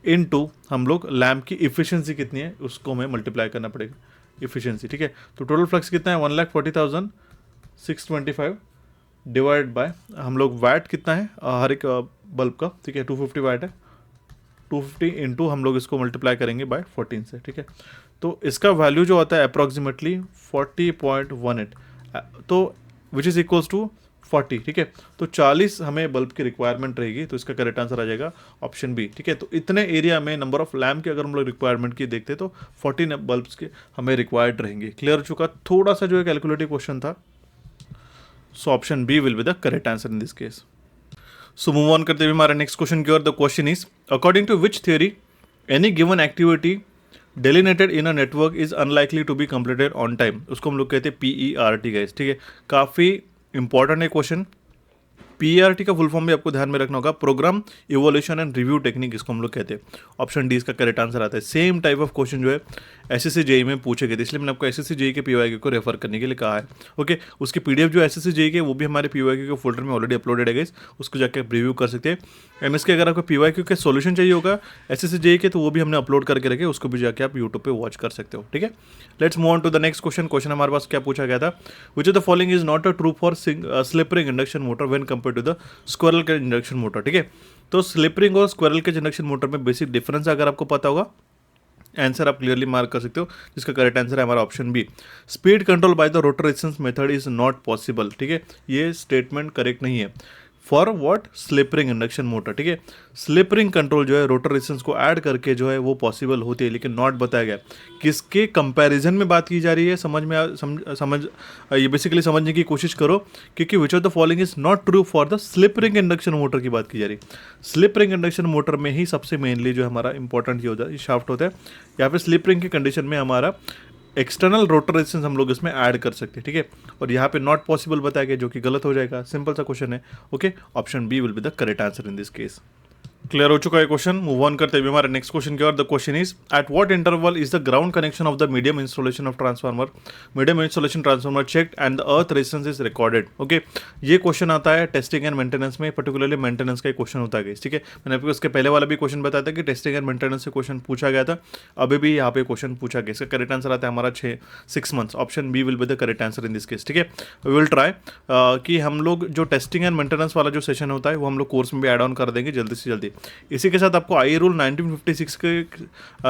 इनटू हम लोग लैम्प की इफिशियंसी कितनी है उसको हमें मल्टीप्लाई करना पड़ेगा, इफिशियंसी, ठीक है। तो टोटल फ्लक्स कितना है 1,40,625 डिवाइड बाय हम लोग वैट कितना है हर एक बल्ब का, ठीक है, 250 वैट है, 250 इंटू हम लोग इसको मल्टीप्लाई करेंगे बाय 14 से, ठीक है। तो इसका वैल्यू जो आता है अप्रॉक्सीमेटली 40.18, तो विच इज़ इक्वल्स टू 40, ठीक है। तो 40 हमें बल्ब की रिक्वायरमेंट रहेगी, तो इसका करेक्ट आंसर आ जाएगा ऑप्शन बी, ठीक है। तो इतने एरिया में नंबर ऑफ लैम्प की अगर हम लोग रिक्वायरमेंट की देखते तो 40 बल्ब्स के हमें रिक्वायर्ड रहेंगे। क्लियर हो चुका, थोड़ा सा जो है कैलकुलेटिव क्वेश्चन था। So option B will be the correct answer in this case. So move on करते हुए हमारा नेक्स्ट क्वेश्चन की ओर। The question is according to which theory any given activity delineated in a network is unlikely to be completed on time. उसको हम लोग कहते हैं PERT गाइस, ठीक है। काफ़ी इंपॉर्टेंट है क्वेश्चन। PERT का फुल फॉर्म भी आपको ध्यान में रखना होगा, program evolution and review technique इसको हम लोग कहते हैं। ऑप्शन डी इसका करेक्ट आंसर आता है। सेम टाइप ऑफ क्वेश्चन जो है SSC JEE में पूछे गए थे, इसलिए मैंने आपको SSC JEE के PYQ को रेफर करने के लिए कहा है, ओके। उसकी PDF जो SSC JEE के वो भी हमारे PYQ के फोल्डर में ऑलरेडी अपलोडेड है गाइस, उसको जाकर आप रिव्यू कर सकते हैं। MS के अगर आपको PYQ के सोल्यूशन चाहिए होगा SSC JEE के, तो वो भी हमने अपलोड करके रखे, उसको भी जाकर आप यूट्यूब पे वॉच कर सकते हो, ठीक है। Let's move on to the next question. Question हमारे पास क्या पूछा गया था, which of the following is not a true for slip ring induction motor when compare to the squirrel cage induction motor, ठीक है। तो स्लिप रिंग और स्क्वायरल केज इंडक्शन मोटर में बेसिक डिफरेंस अगर आपको पता होगा, आंसर आप क्लियरली मार्क कर सकते हो, जिसका करेक्ट आंसर है हमारा option B. Speed control by the rotor resistance method is not possible, ठीक है। ये स्टेटमेंट करेक्ट नहीं है for what, slip ring induction motor, ठीक है। स्लिप रिंग कंट्रोल जो है रोटर रेजिस्टेंस को ऐड करके जो है वो पॉसिबल होती है, लेकिन नॉट बताया गया। किसके कंपैरिजन में बात की जा रही है, समझ ये बेसिकली समझने की कोशिश करो, क्योंकि विच of the following is not true for the slip ring induction motor की बात की जा रही है। स्लिप रिंग इंडक्शन मोटर में ही सबसे मेनली जो हमारा इंपॉर्टेंट ये होता है, शाफ्ट होता है। यहाँ पे स्लिप रिंग की कंडीशन में हमारा एक्सटर्नल रोटर रेजिस्टेंस हम लोग इसमें ऐड कर सकते हैं, ठीक है। और यहाँ पे नॉट पॉसिबल बताया गया, जो कि गलत हो जाएगा। सिंपल सा क्वेश्चन है, okay. Option B will be the correct answer in this case. Clear हो चुका है क्वेश्चन। मूव ऑन करते हुए हमारे नेक्स्ट क्वेश्चन की ओर। The question is at what interval is the ground connection of the medium installation of transformer, medium installation transformer checked and the earth resistance is recorded. Okay, ये question आता है testing and maintenance में, particularly maintenance का एक question होता है। ठीक है, मैंने आपको उसके पहले वाला भी क्वेश्चन बताया था कि टेस्टिंग एंड मेंटेनेंस से क्वेश्चन पूछा गया था, अभी भी यहाँ पे क्वेश्चन पूछा गया। इसका करेक्ट आंसर आता है हमारा 6 months. Option B will be the correct answer in this case. ठीक है, वी विल ट्राई कि हम लोग जो टेस्टिंग एंड मेंटेनेंस वाला जो सेशन होता है वो हम लोग कोर्स में भी ऐड ऑन कर देंगे जल्दी से जल्दी। इसी के साथ आपको आई रूल 1956 के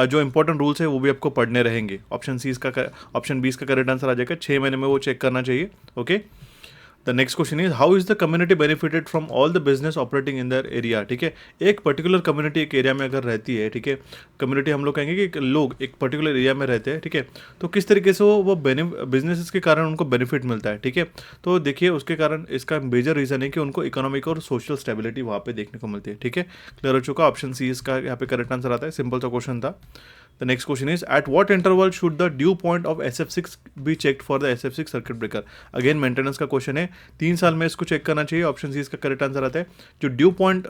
जो इंपॉर्टेंट रूल्स है वो भी आपको पढ़ने रहेंगे। ऑप्शन बी इसका करेक्ट आंसर आ जाएगा। 6 महीने में वो चेक करना चाहिए। Okay, the next question is how is the community benefited from all the business operating in their area. ठीक है, एक पर्टिकुलर कम्युनिटी एक एरिया में अगर रहती है, ठीक है, कम्युनिटी हम लोग कहेंगे कि लोग एक पर्टिकुलर एरिया में रहते हैं, ठीक है, तो किस तरीके से वो बिजनेस के कारण उनको बेनिफिट मिलता है। ठीक है, तो देखिए उसके कारण इसका मेजर रीजन है कि उनको इकोनॉमिक और सोशल स्टेबिलिटी वहाँ पे देखने को मिलती है। ठीक है, क्लियर हो चुका। ऑप्शन सी इसका यहाँ पे करेक्ट आंसर आता है। सिंपल सा क्वेश्चन था। The next question is at what interval should the dew point of SF6 be checked for the SF6 circuit breaker? Again maintenance का क्वेश्चन है, 3 साल में इसको चेक करना चाहिए। ऑप्शन सी इसका करेक्ट आंसर आता है। जो ड्यू पॉइंट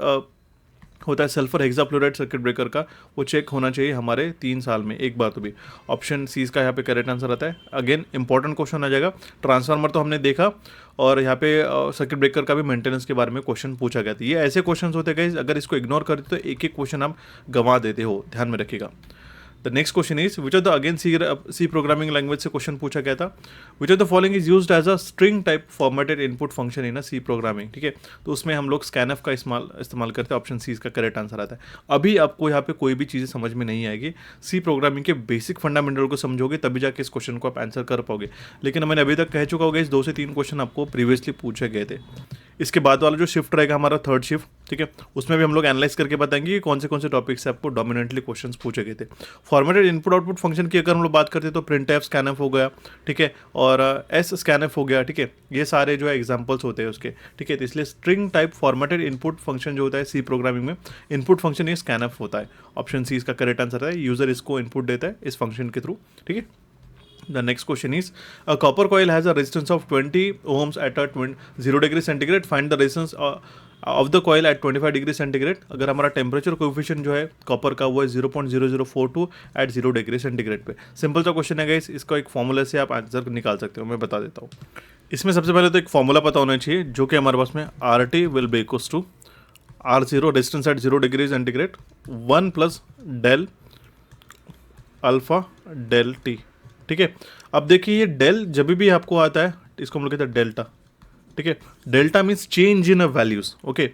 होता है सल्फर हेक्साफ्लोराइड सर्किट ब्रेकर का, वो चेक होना चाहिए हमारे 3 साल में एक बार तो भी। ऑप्शन सी इसका यहाँ पे करेक्ट आंसर आता है। अगेन इंपॉर्टेंट क्वेश्चन आ जाएगा। ट्रांसफार्मर तो हमने देखा और यहाँ पे सर्किट ब्रेकर का भी मेंटेनेंस के बारे में क्वेश्चन पूछा गया था। ये ऐसे क्वेश्चन होते हैं अगर इसको इग्नोर करते तो एक एक क्वेश्चन आप गंवा देते हो, ध्यान में रखिएगा। The next question is which of the again C programming language से क्वेश्चन पूछा गया था। Which of the following is used as a string type formatted input function in a C programming. ठीक है, तो उसमें हम लोग स्कैनफ का इस्तेमाल करते हैं। ऑप्शन सी इसका करेक्ट आंसर आता है। अभी आपको यहाँ पे कोई भी चीज़ें समझ में नहीं आएगी, सी प्रोग्रामिंग के बेसिक फंडामेंटल को समझोगे तभी जाके इस क्वेश्चन को आप आंसर कर पाओगे। लेकिन मैंने अभी तक कह चुका होगा इस 2 से 3 क्वेश्चन आपको प्रीवियसली पूछे गए थे। इसके बाद वाला जो शिफ्ट रहेगा हमारा थर्ड शिफ्ट, ठीक है, उसमें भी हम लोग एनालाइज करके बताएंगे कि कौन से टॉपिक से आपको डोमिनेंटली क्वेश्चंस पूछे गए थे। फॉर्मेटेड इनपुट आउटपुट फंक्शन की अगर हम लोग बात करते हैं तो प्रिंटफ, स्कैनफ हो गया, ठीक है, और एस स्कैनफ हो गया। ठीक है, ये सारे जो है एग्जांपल्स होते हैं उसके। ठीक है, तो इसलिए string type formatted input function जो होता है सी प्रोग्रामिंग में, इनपुट फंक्शन ये स्कैनफ होता है। ऑप्शन सी इसका करेक्ट आंसर है। यूजर इसको इनपुट देता है इस फंक्शन के थ्रू। ठीक है, the next question is a copper coil has a resistance of 20 ohms at a 0 degree centigrade. Find the resistance of the coil at 25 degree centigrade. अगर हमारा टेम्परेचर कोएफिशिएंट जो है कॉपर का वो है 0.0042 एट 0 डिग्री सेंटीग्रेड पे। Simple सा question है गाइस, इसको एक फॉर्मूला से आप आंसर निकाल सकते हो। मैं बता देता हूँ। इसमें सबसे पहले तो एक फॉर्मूला पता होना चाहिए जो कि हमारे पास में RT will be equals to R0 resistance at 0 degree centigrade 1 plus del alpha del T. ठीक है, अब देखिए ये डेल जब भी आपको आता है इसको हम लोग कहते हैं डेल्टा। ठीक है, delta means change in a values. Okay,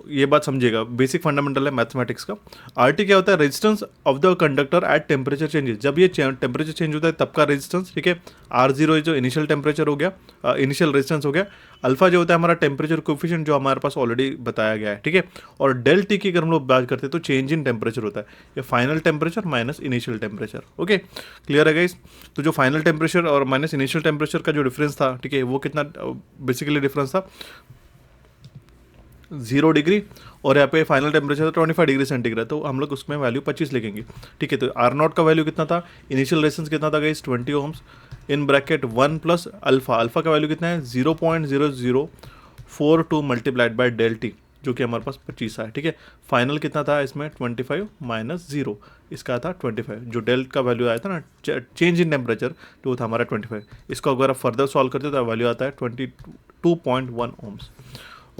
ये बात समझिएगा, बेसिक फंडामेंटल है मैथमेटिक्स का। आरटी क्या होता है? Resistance of the conductor at temperature changes. जब ये टेम्परेचर चेंज होता है तब का रेजिस्टेंस। ठीक है, R0 जो इनिशियल टेम्परेचर हो गया, इनिशियल रेजिस्टेंस हो गया। अल्फा जो होता है हमारा टेम्परेचर कोएफिशिएंट जो हमारे पास ऑलरेडी बताया गया है। ठीक है, और डेल टी की अगर हम लोग बात करते हैं तो चेंज इन टेम्परेचर होता है, ये final temperature minus initial temperature. Okay, clear है गाइस? तो जो फाइनल टेम्परेचर और माइनस इनिशियल टेम्परेचर का जो डिफरेंस था, ठीक है, वो कितना बेसिकली डिफरेंस था 0 डिग्री, और यहाँ पे फाइनल टेम्परेचर था 25 डिग्री सेंटीग्रेड, तो हम लोग उसमें वैल्यू 25 लिखेंगे। ठीक है, तो R0 का वैल्यू कितना था, इनिशियल रेजिस्टेंस कितना था guys 20 ohms in bracket 1 plus alpha. Alpha का वैल्यू कितना है 0.0042 मल्टीप्लाइड बाय डेल टी जो कि हमारे पास 25 है। ठीक है, फाइनल कितना था इसमें 25 माइनस 0, इसका था 25। जो डेल का वैल्यू आया था ना चेंज इन टेम्परेचर जो था हमारा 25, इसको अगर आप फर्दर सॉल्व करते तो वैल्यू आता है 22.1 ओम्स।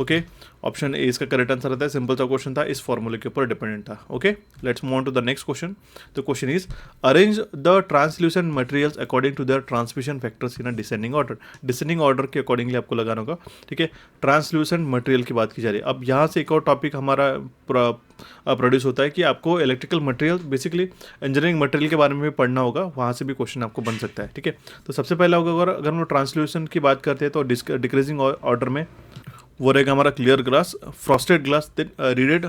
ओके, ऑप्शन ए इसका करेक्ट आंसर आता है। सिंपल सा क्वेश्चन था, इस फॉर्मूले के ऊपर डिपेंडेंट था। Okay, let's move on to the next question. The question is arrange the translucent materials according to their transmission factors in a descending order. Descending order के अकॉर्डिंगली आपको लगाना होगा। ठीक है, ट्रांसल्यूसेंट मटेरियल की बात की जा रही है। अब यहाँ से एक और टॉपिक हमारा प्रोड्यूस होता है कि आपको electrical material, basically engineering material के बारे में भी पढ़ना होगा, वहाँ से भी क्वेश्चन आपको बन सकता है। ठीक है, तो सबसे पहला होगा अगर हम ट्रांसल्यूसेंट की बात करते हैं तो डिक्रीजिंग ऑर्डर में वो रहेगा हमारा clear glass, frosted glass, then reeded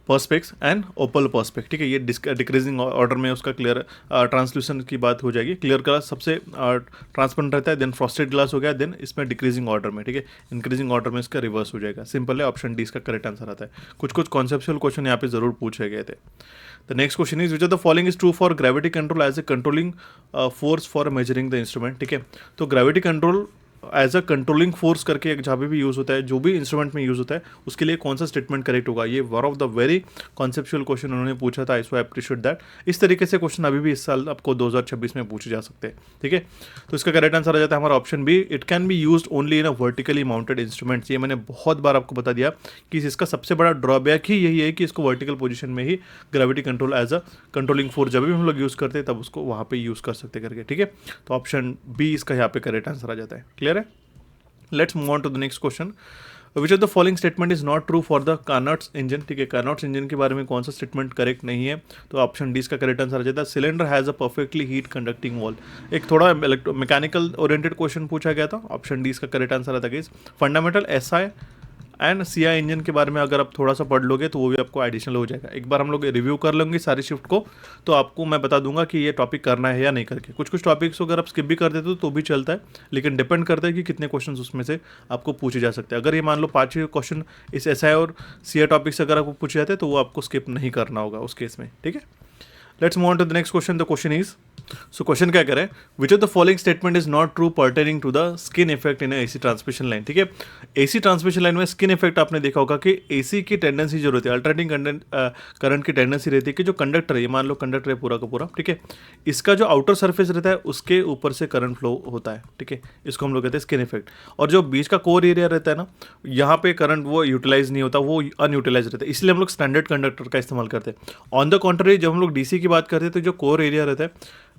perspex and opal perspex. ठीक है, ये डिक्रीजिंग ऑर्डर में उसका क्लियर ट्रांसल्यूशन की बात हो जाएगी। क्लियर ग्लास सबसे ट्रांसपेरेंट रहता है, देन फ्रॉस्टेड ग्लास हो गया, देन इसमें डिक्रीजिंग ऑर्डर में। ठीक है, इंक्रीजिंग ऑर्डर में इसका रिवर्स हो जाएगा। सिंपल है, ऑप्शन डी इसका करेक्ट आंसर आता है। कुछ कॉन्सेप्चुअल क्वेश्चन यहाँ पे जरूर पूछे गए थे। The next question is which of the following is true for gravity control as a controlling force for measuring the instrument. ठीक है, तो gravity control as a controlling force करके एक जहाँ पे भी यूज़ होता है, जो भी इंस्ट्रूमेंट में यूज़ होता है उसके लिए कौन सा स्टेटमेंट करेक्ट होगा, ये one of the very conceptual question उन्होंने पूछा था। सो आई अप्रिशिएट दैट। इस तरीके से क्वेश्चन अभी भी इस साल आपको 2026 में पूछे जा सकते हैं, ठीक है। तो इसका करेक्ट आंसर आ जाता है हमारा option B, it can be used only in a vertically mounted instruments. ये मैंने बहुत बार आपको बता दिया कि इसका सबसे बड़ा ड्रॉबैक ही यही है कि इसको वर्टिकल पोजीशन में ही gravity control as a controlling force जब भी हम लोग यूज़ करते हैं तब उसको वहाँ पे यूज़ कर सकते करके, ठीक है। तो ऑप्शन बी इसका यहाँ पे करेक्ट आंसर आ जाता है। क्लियर है? Let's move on to the next question. Which of the following statement is not true for the Carnot's engine, ठीक है। कार्नोट्स इंजन के बारे में कौन सा स्टेटमेंट करेक्ट नहीं है, तो ऑप्शन डी इसका करेक्ट आंसर आ जाता है, cylinder has a perfectly heat conducting wall. एक थोड़ा मैकेनिकल ओरिएंटेड क्वेश्चन पूछा गया था, ऑप्शन डी इसका करेक्ट आंसर आता है। Fundamental SI and CI engine के बारे में अगर आप थोड़ा सा पढ़ लोगे तो वो भी आपको एडिशनल हो जाएगा। एक बार हम लोग रिव्यू कर लेंगे सारी शिफ्ट को तो आपको मैं बता दूंगा कि ये टॉपिक करना है या नहीं करके। कुछ कुछ टॉपिक्स को अगर आप स्किप भी कर देते हो तो भी चलता है, लेकिन डिपेंड करता है कि कितने क्वेश्चन उसमें से आपको पूछे जा सकते हैं। अगर ये मान लो 5 क्वेश्चन इस एसआई और सीआई टॉपिक से अगर आपको पूछे जाते हैं तो वो आपको स्किप नहीं करना होगा उस केस में, ठीक है। Let's move on to the next question. The question is, so question क्या करें, which of the following statement is not true pertaining to the skin effect in AC transmission line, ठीक है। एसी ट्रांसमिशन लाइन में skin effect आपने देखा होगा कि AC की टेंडेंसी जो रहती है, अल्टरनेटिंग करंट की टेंडेंसी रहती है कि जो कंडक्टर है, ये मान लो कंडक्टर है पूरा का पूरा, ठीक है, इसका जो आउटर सरफेस रहता है उसके ऊपर से करंट फ्लो होता है, ठीक है। इसको हम लोग कहते हैं स्किन इफेक्ट। और जो बीच का कोर एरिया रहता है ना, यहाँ पे करंट वो यूटिलाइज नहीं होता, वो अनयूटिलाइज रहता है, इसलिए हम लोग स्टैंडर्ड कंडक्टर का इस्तेमाल करते हैं। ऑन द कॉन्ट्ररी जब हम लोग डीसी की बात करते हैं तो जो कोर एरिया रहता है,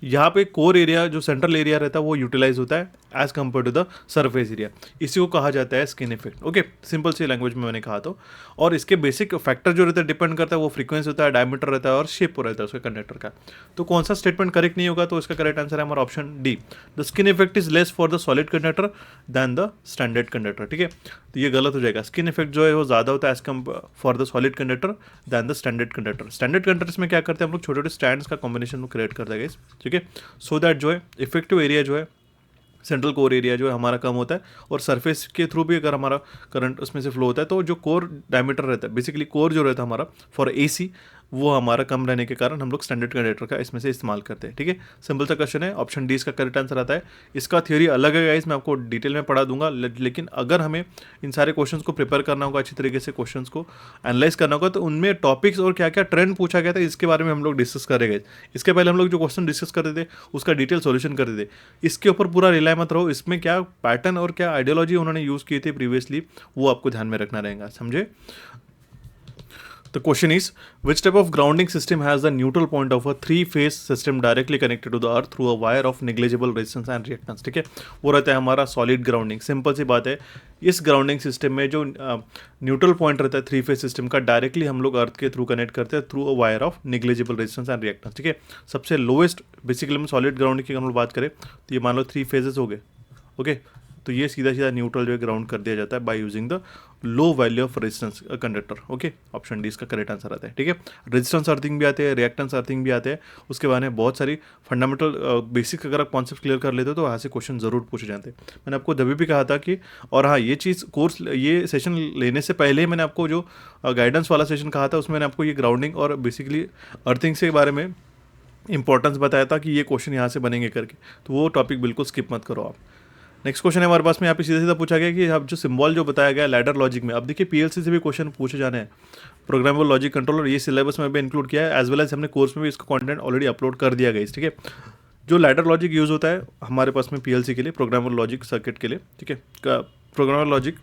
यहाँ पे कोर एरिया जो सेंट्रल एरिया रहता है वो यूटिलाइज होता है as compare to the surface area. इसी को कहा जाता है स्किन इफेक्ट, ओके। सिंपल सी लैंग्वेज में मैंने कहा तो। और इसके बेसिक फैक्टर जो रहता है डिपेंड करता है, वो फ्रीक्वेंसी होता है, डायमीटर रहता है और शेप रहता है उसके कंडक्टर का। तो कौन सा स्टेटमेंट करेक्ट नहीं होगा, तो इसका करेक्ट आंसर है हमारा option D, the skin effect is less for the solid conductor than the standard conductor, ठीक है। तो ये गलत हो जाएगा, स्किन इफेक्ट जो है वो ज़्यादा होता है एज कम for the solid conductor than the standard conductor. Standard conductors में क्या करते हैं हम लोग, छोटे छोटे स्टैंड्स का कॉम्बिनेशन क्रिएट करते हैं, ठीक है। सो दैट जो है इफेक्टिव एरिया जो है, सेंट्रल कोर एरिया जो है हमारा कम होता है, और सरफेस के थ्रू भी अगर हमारा करंट उसमें से फ्लो होता है तो जो कोर डायमीटर रहता है, बेसिकली कोर जो रहता है हमारा फॉर एसी, वो हमारा कम रहने के कारण हम लोग स्टैंडर्ड कंडक्टर का इसमें से इस्तेमाल करते हैं, ठीक है। सिंपल सा क्वेश्चन है, ऑप्शन डी इसका करेक्ट आंसर आता है। इसका थ्योरी अलग है गाइस, मैं आपको डिटेल में पढ़ा दूंगा, लेकिन अगर हमें इन सारे क्वेश्चंस को प्रिपेयर करना होगा, अच्छी तरीके से क्वेश्चंस को एनालाइज करना होगा, तो उनमें टॉपिक्स और क्या क्या ट्रेंड पूछा गया था इसके बारे में हम लोग डिस्कस करेंगे। इसके पहले हम लोग जो क्वेश्चन डिस्कस करते थे उसका डिटेल सॉल्यूशन करते थे, इसके ऊपर पूरा रिलाय मत रहो, इसमें क्या पैटर्न और क्या आइडियोलॉजी उन्होंने यूज़ की थी प्रीवियसली वो आपको ध्यान में रखना रहेगा, समझे। The question is, which type of grounding system has the neutral point of a three-phase system directly connected to the earth through a wire of negligible resistance and reactance, ठीक है। वो रहता है हमारा सॉलिड ग्राउंडिंग। सिंपल सी बात है, इस grounding system में जो न्यूट्रल पॉइंट रहता है थ्री फेज सिस्टम का, डायरेक्टली हम लोग अर्थ के थ्रू कनेक्ट करते हैं through a wire of negligible resistance and reactance, ठीक है। सबसे लोएस्ट बेसिकली हम सॉलिड ग्राउंड की हम लोग बात करें तो ये मान लो 3 फेजेस हो गए, ओके। तो ये सीधा सीधा न्यूट्रल जो है ग्राउंड कर दिया जाता है by using the low value of resistance conductor, okay. Option D इसका करेक्ट आंसर आता है, ठीक है। रेजिस्टेंस अर्थिंग भी आते हैं, रिएक्टेंस अर्थिंग भी आते हैं, उसके बारे में बहुत सारी फंडामेंटल बेसिक अगर आप कॉन्सेप्ट क्लियर कर लेते हो तो यहाँ से क्वेश्चन जरूर पूछे जाते हैं। मैंने आपको तभी भी कहा था कि, और हाँ ये चीज़ कोर्स ये सेशन लेने से पहले मैंने आपको जो गाइडेंस वाला सेशन कहा था उसमें मैंने आपको ये ग्राउंडिंग और बेसिकली अर्थिंग के बारे में इंपॉर्टेंस बताया था कि ये क्वेश्चन यहाँ से बनेंगे करके, तो वो टॉपिक बिल्कुल स्किप मत करो आप। नेक्स्ट क्वेश्चन है हमारे पास में, यहाँ पे सीधा सीधा पूछा गया कि अब जो सिंबल जो बताया गया लैडर लॉजिक में, अब देखिए पीएलसी से भी क्वेश्चन पूछे जाने हैं, प्रोग्रामेबल लॉजिक कंट्रोलर, ये सिलेबस में भी इंक्लूड किया है, एज वेल एज हमने कोर्स में भी इसका कंटेंट ऑलरेडी अपलोड कर दिया गया, ठीक है। जो लैडर लॉजिक यूज़ होता है हमारे पास में पीएलसी के लिए, प्रोग्रामेबल लॉजिक सर्किट के लिए, ठीक है, प्रोग्रामेबल लॉजिक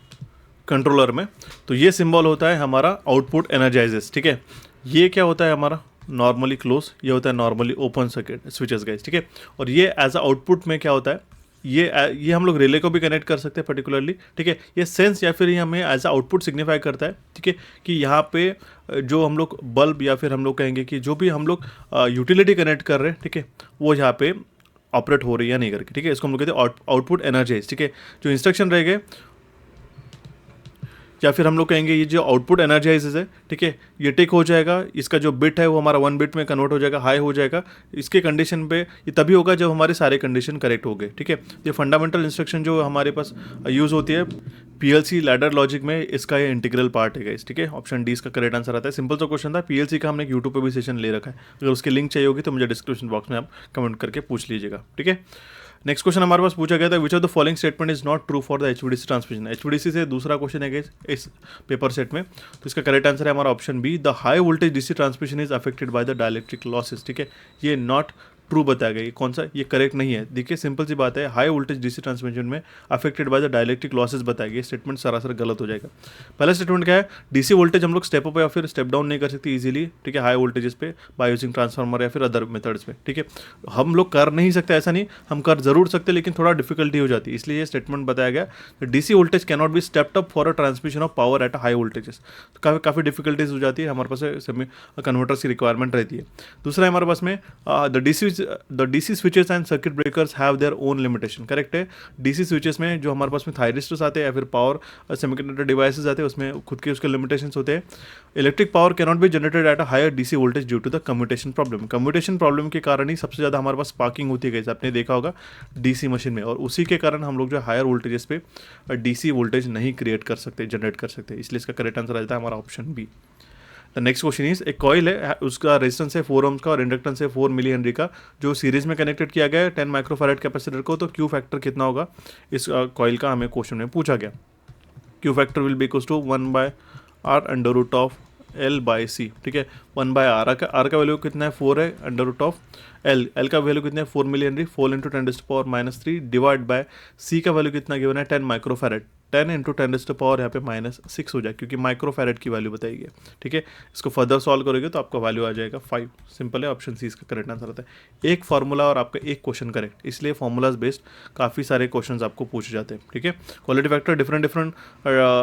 कंट्रोलर में, तो ये सिंबल होता है हमारा आउटपुट एनर्जाइजेस, ठीक है। ये क्या होता है हमारा नॉर्मली क्लोज, ये होता है normally open circuit switches guys, ठीक है। और ये एज अ आउटपुट में क्या होता है, ये हम लोग रिले को भी कनेक्ट कर सकते हैं पर्टिकुलरली, ठीक है। ये सेंस या फिर ये हमें एज अ आउटपुट सिग्निफाई करता है, ठीक है, कि यहाँ पे जो हम लोग बल्ब या फिर हम लोग कहेंगे कि जो भी हम लोग यूटिलिटी कनेक्ट कर रहे हैं, ठीक है, वो यहाँ पे ऑपरेट हो रही है या नहीं करके, ठीक है। इसको हम लोग कहते हैं आउटपुट एनर्जाइज, ठीक है। जो इंस्ट्रक्शन रह गए या फिर हम लोग कहेंगे ये जो आउटपुट एनर्जाइजेज है, ठीक है, ये टिक हो जाएगा, इसका जो बिट है वो हमारा 1 बिट में कन्वर्ट हो जाएगा, हाई हो जाएगा, इसके कंडीशन पे ये तभी होगा जब हमारे सारे कंडीशन करेक्ट हो गए, ठीक है। ये फंडामेंटल इंस्ट्रक्शन जो हमारे पास यूज़ होती है पीएलसी लैडर लॉजिक में, इसका ये इंटीग्रल पार्ट है गाइस, ठीक है। ऑप्शन डी इसका करेक्ट आंसर आता है। सिंपल सा क्वेश्चन था, पीएलसी का हमने एक यूट्यूब पे भी सेशन ले रखा है, अगर उसकी लिंक चाहिए होगी तो मुझे डिस्क्रिप्शन बॉक्स में आप कमेंट करके पूछ लीजिएगा, ठीक है। नेक्स्ट क्वेश्चन हमारे पास पूछा गया था, which of the following statement is not true for the HVDC transmission. HVDC से दूसरा क्वेश्चन है इस पेपर सेट में, तो इसका करेक्ट आंसर है हमारा option B, the high voltage DC transmission is affected by the dielectric losses. ठीक है, ये नॉट ट्रू बताया गया, ये कौन सा, ये करेक्ट नहीं है। देखिए सिंपल सी बात है, हाई वोल्टेज डीसी ट्रांसमिशन में affected by the dielectric losses बताया गया, स्टेटमेंट सरासर गलत हो जाएगा। पहला स्टेटमेंट क्या है, डीसी वोल्टेज हम लोग स्टेप अप या फिर स्टेप डाउन नहीं कर सकते इजीली, ठीक है, हाई वोल्टेजेस पे बाय यूजिंग ट्रांसफार्मर या फिर अदर मेथड्स पे। ठीक है, हम लोग कर नहीं सकते ऐसा नहीं, हम कर जरूर सकते, लेकिन थोड़ा डिफिकल्टी हो जाती है, इसलिए ये स्टेटमेंट बताया गया, DC voltage can not B stepped up for a transmission of power at high voltages. तो काफ़ी डिफिकल्टीज हो जाती है, हमारे पास सेमी कन्वर्टर्स की रिक्वायरमेंट रहती है। दूसरा है हमारे पास में the DC switches and circuit breakers have their own limitation. Correct है, डीसी स्विचेस में जो हमारे पास में थायरिस्टर्स आते हैं या फिर पावर सेमीकंडक्टर डिवाइसेस आते हैं, उसमें खुद के उसके लिमिटेशंस होते हैं। Electric power can not be generated at a higher DC voltage due to the commutation problem. Commutation problem के कारण ही सबसे ज़्यादा हमारे पास स्पार्किंग होती है, जैसे आपने देखा होगा डीसी मशीन में, और उसी के कारण हम लोग जो हायर वोल्टेजेस पे डीसी वोल्टेज नहीं क्रिएट कर सकते, जनरेट कर सकते, इसलिए इसका करेक्ट आंसर आ जाता है हमारा option B. The next question is, एक कॉइल है, उसका रेजिस्टेंस है 4 ohms का और इंडक्टेंस है 4 मिली हेनरी का, जो सीरीज में कनेक्टेड किया गया है 10 माइक्रोफैराड कैपेसिटर को, तो क्यू फैक्टर कितना होगा इस कॉइल का, हमें क्वेश्चन में पूछा गया। Q factor will be equals to 1/r under root of L by C. ठीक है, 1/r का वैल्यू कितना है 4 है, अंडर रूट ऑफ L का वैल्यू कितना है 4 milli henry, 4 into 10⁻³ divide by C का वैल्यू कितना गिवन है 10 माइक्रोफैराड, 10 इंटू 10⁻, यहाँ पे -6 हो जाए क्योंकि माइक्रोफैराड की वैल्यू बताई गई। ठीक है, इसको फर्दर सॉल्व करोगे तो आपका वैल्यू आ जाएगा 5। सिंपल है, ऑप्शन सी इसका करेक्ट आंसर आता है। एक फार्मूला और आपका एक क्वेश्चन करेक्ट, इसलिए फार्मूलाज बेस्ड काफ़ी सारे क्वेश्चन आपको पूछे जाते हैं। ठीक है, क्वालिटी फैक्टर डिफरेंट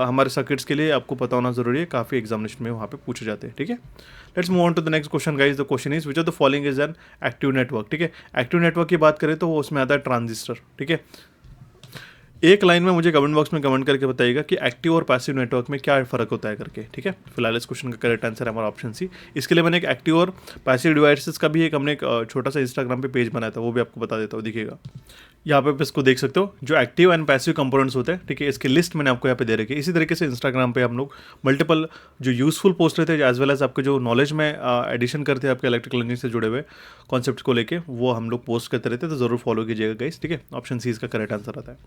हमारे सर्किट्स के लिए आपको पता होना जरूरी है, काफ़ी एग्जामिनेशन में वहाँ पे पूछे जाते हैं। ठीक है, let's move on to the next question guys. The question is, which of the following is an active network. ठीक है, एक्टिव नेटवर्क की बात करें तो वो उसमें आता है ट्रांजिस्टर। ठीक है, एक लाइन में मुझे कमेंट बॉक्स में कमेंट करके बताइएगा कि एक्टिव और पैसिव नेटवर्क में क्या फ़र्क होता है करके। ठीक है, फिलहाल इस क्वेश्चन का करेक्ट आंसर है हमारा ऑप्शन सी। इसके लिए मैंने एक एक्टिव और पैसिव डिवाइसेस का भी हमने एक छोटा सा इंस्टाग्राम पे पेज बनाया था, वो भी आपको बता देता हूँ, दिखेगा यहाँ पे इसको देख सकते हो, जो एक्टिव एंड पैसिव कंपोनेंट्स होते हैं। ठीक है, इसकी लिस्ट मैंने आपको यहाँ पे दे रखी है। इसी तरीके से इंस्टाग्राम पे हम लोग मल्टीपल जो यूजफुल पोस्ट रहते हैं एज वेल एज आपके जो नॉलेज में एडिशन करते हैं आपके इलेक्ट्रिकल इंजीनियरिंग से जुड़े हुए कॉन्सेप्ट को लेके, वो हम लोग पोस्ट करते रहते हैं, तो जरूर फॉलो कीजिएगा गाइस। ठीक है, ऑप्शन सी इसका करेक्ट आंसर आता है।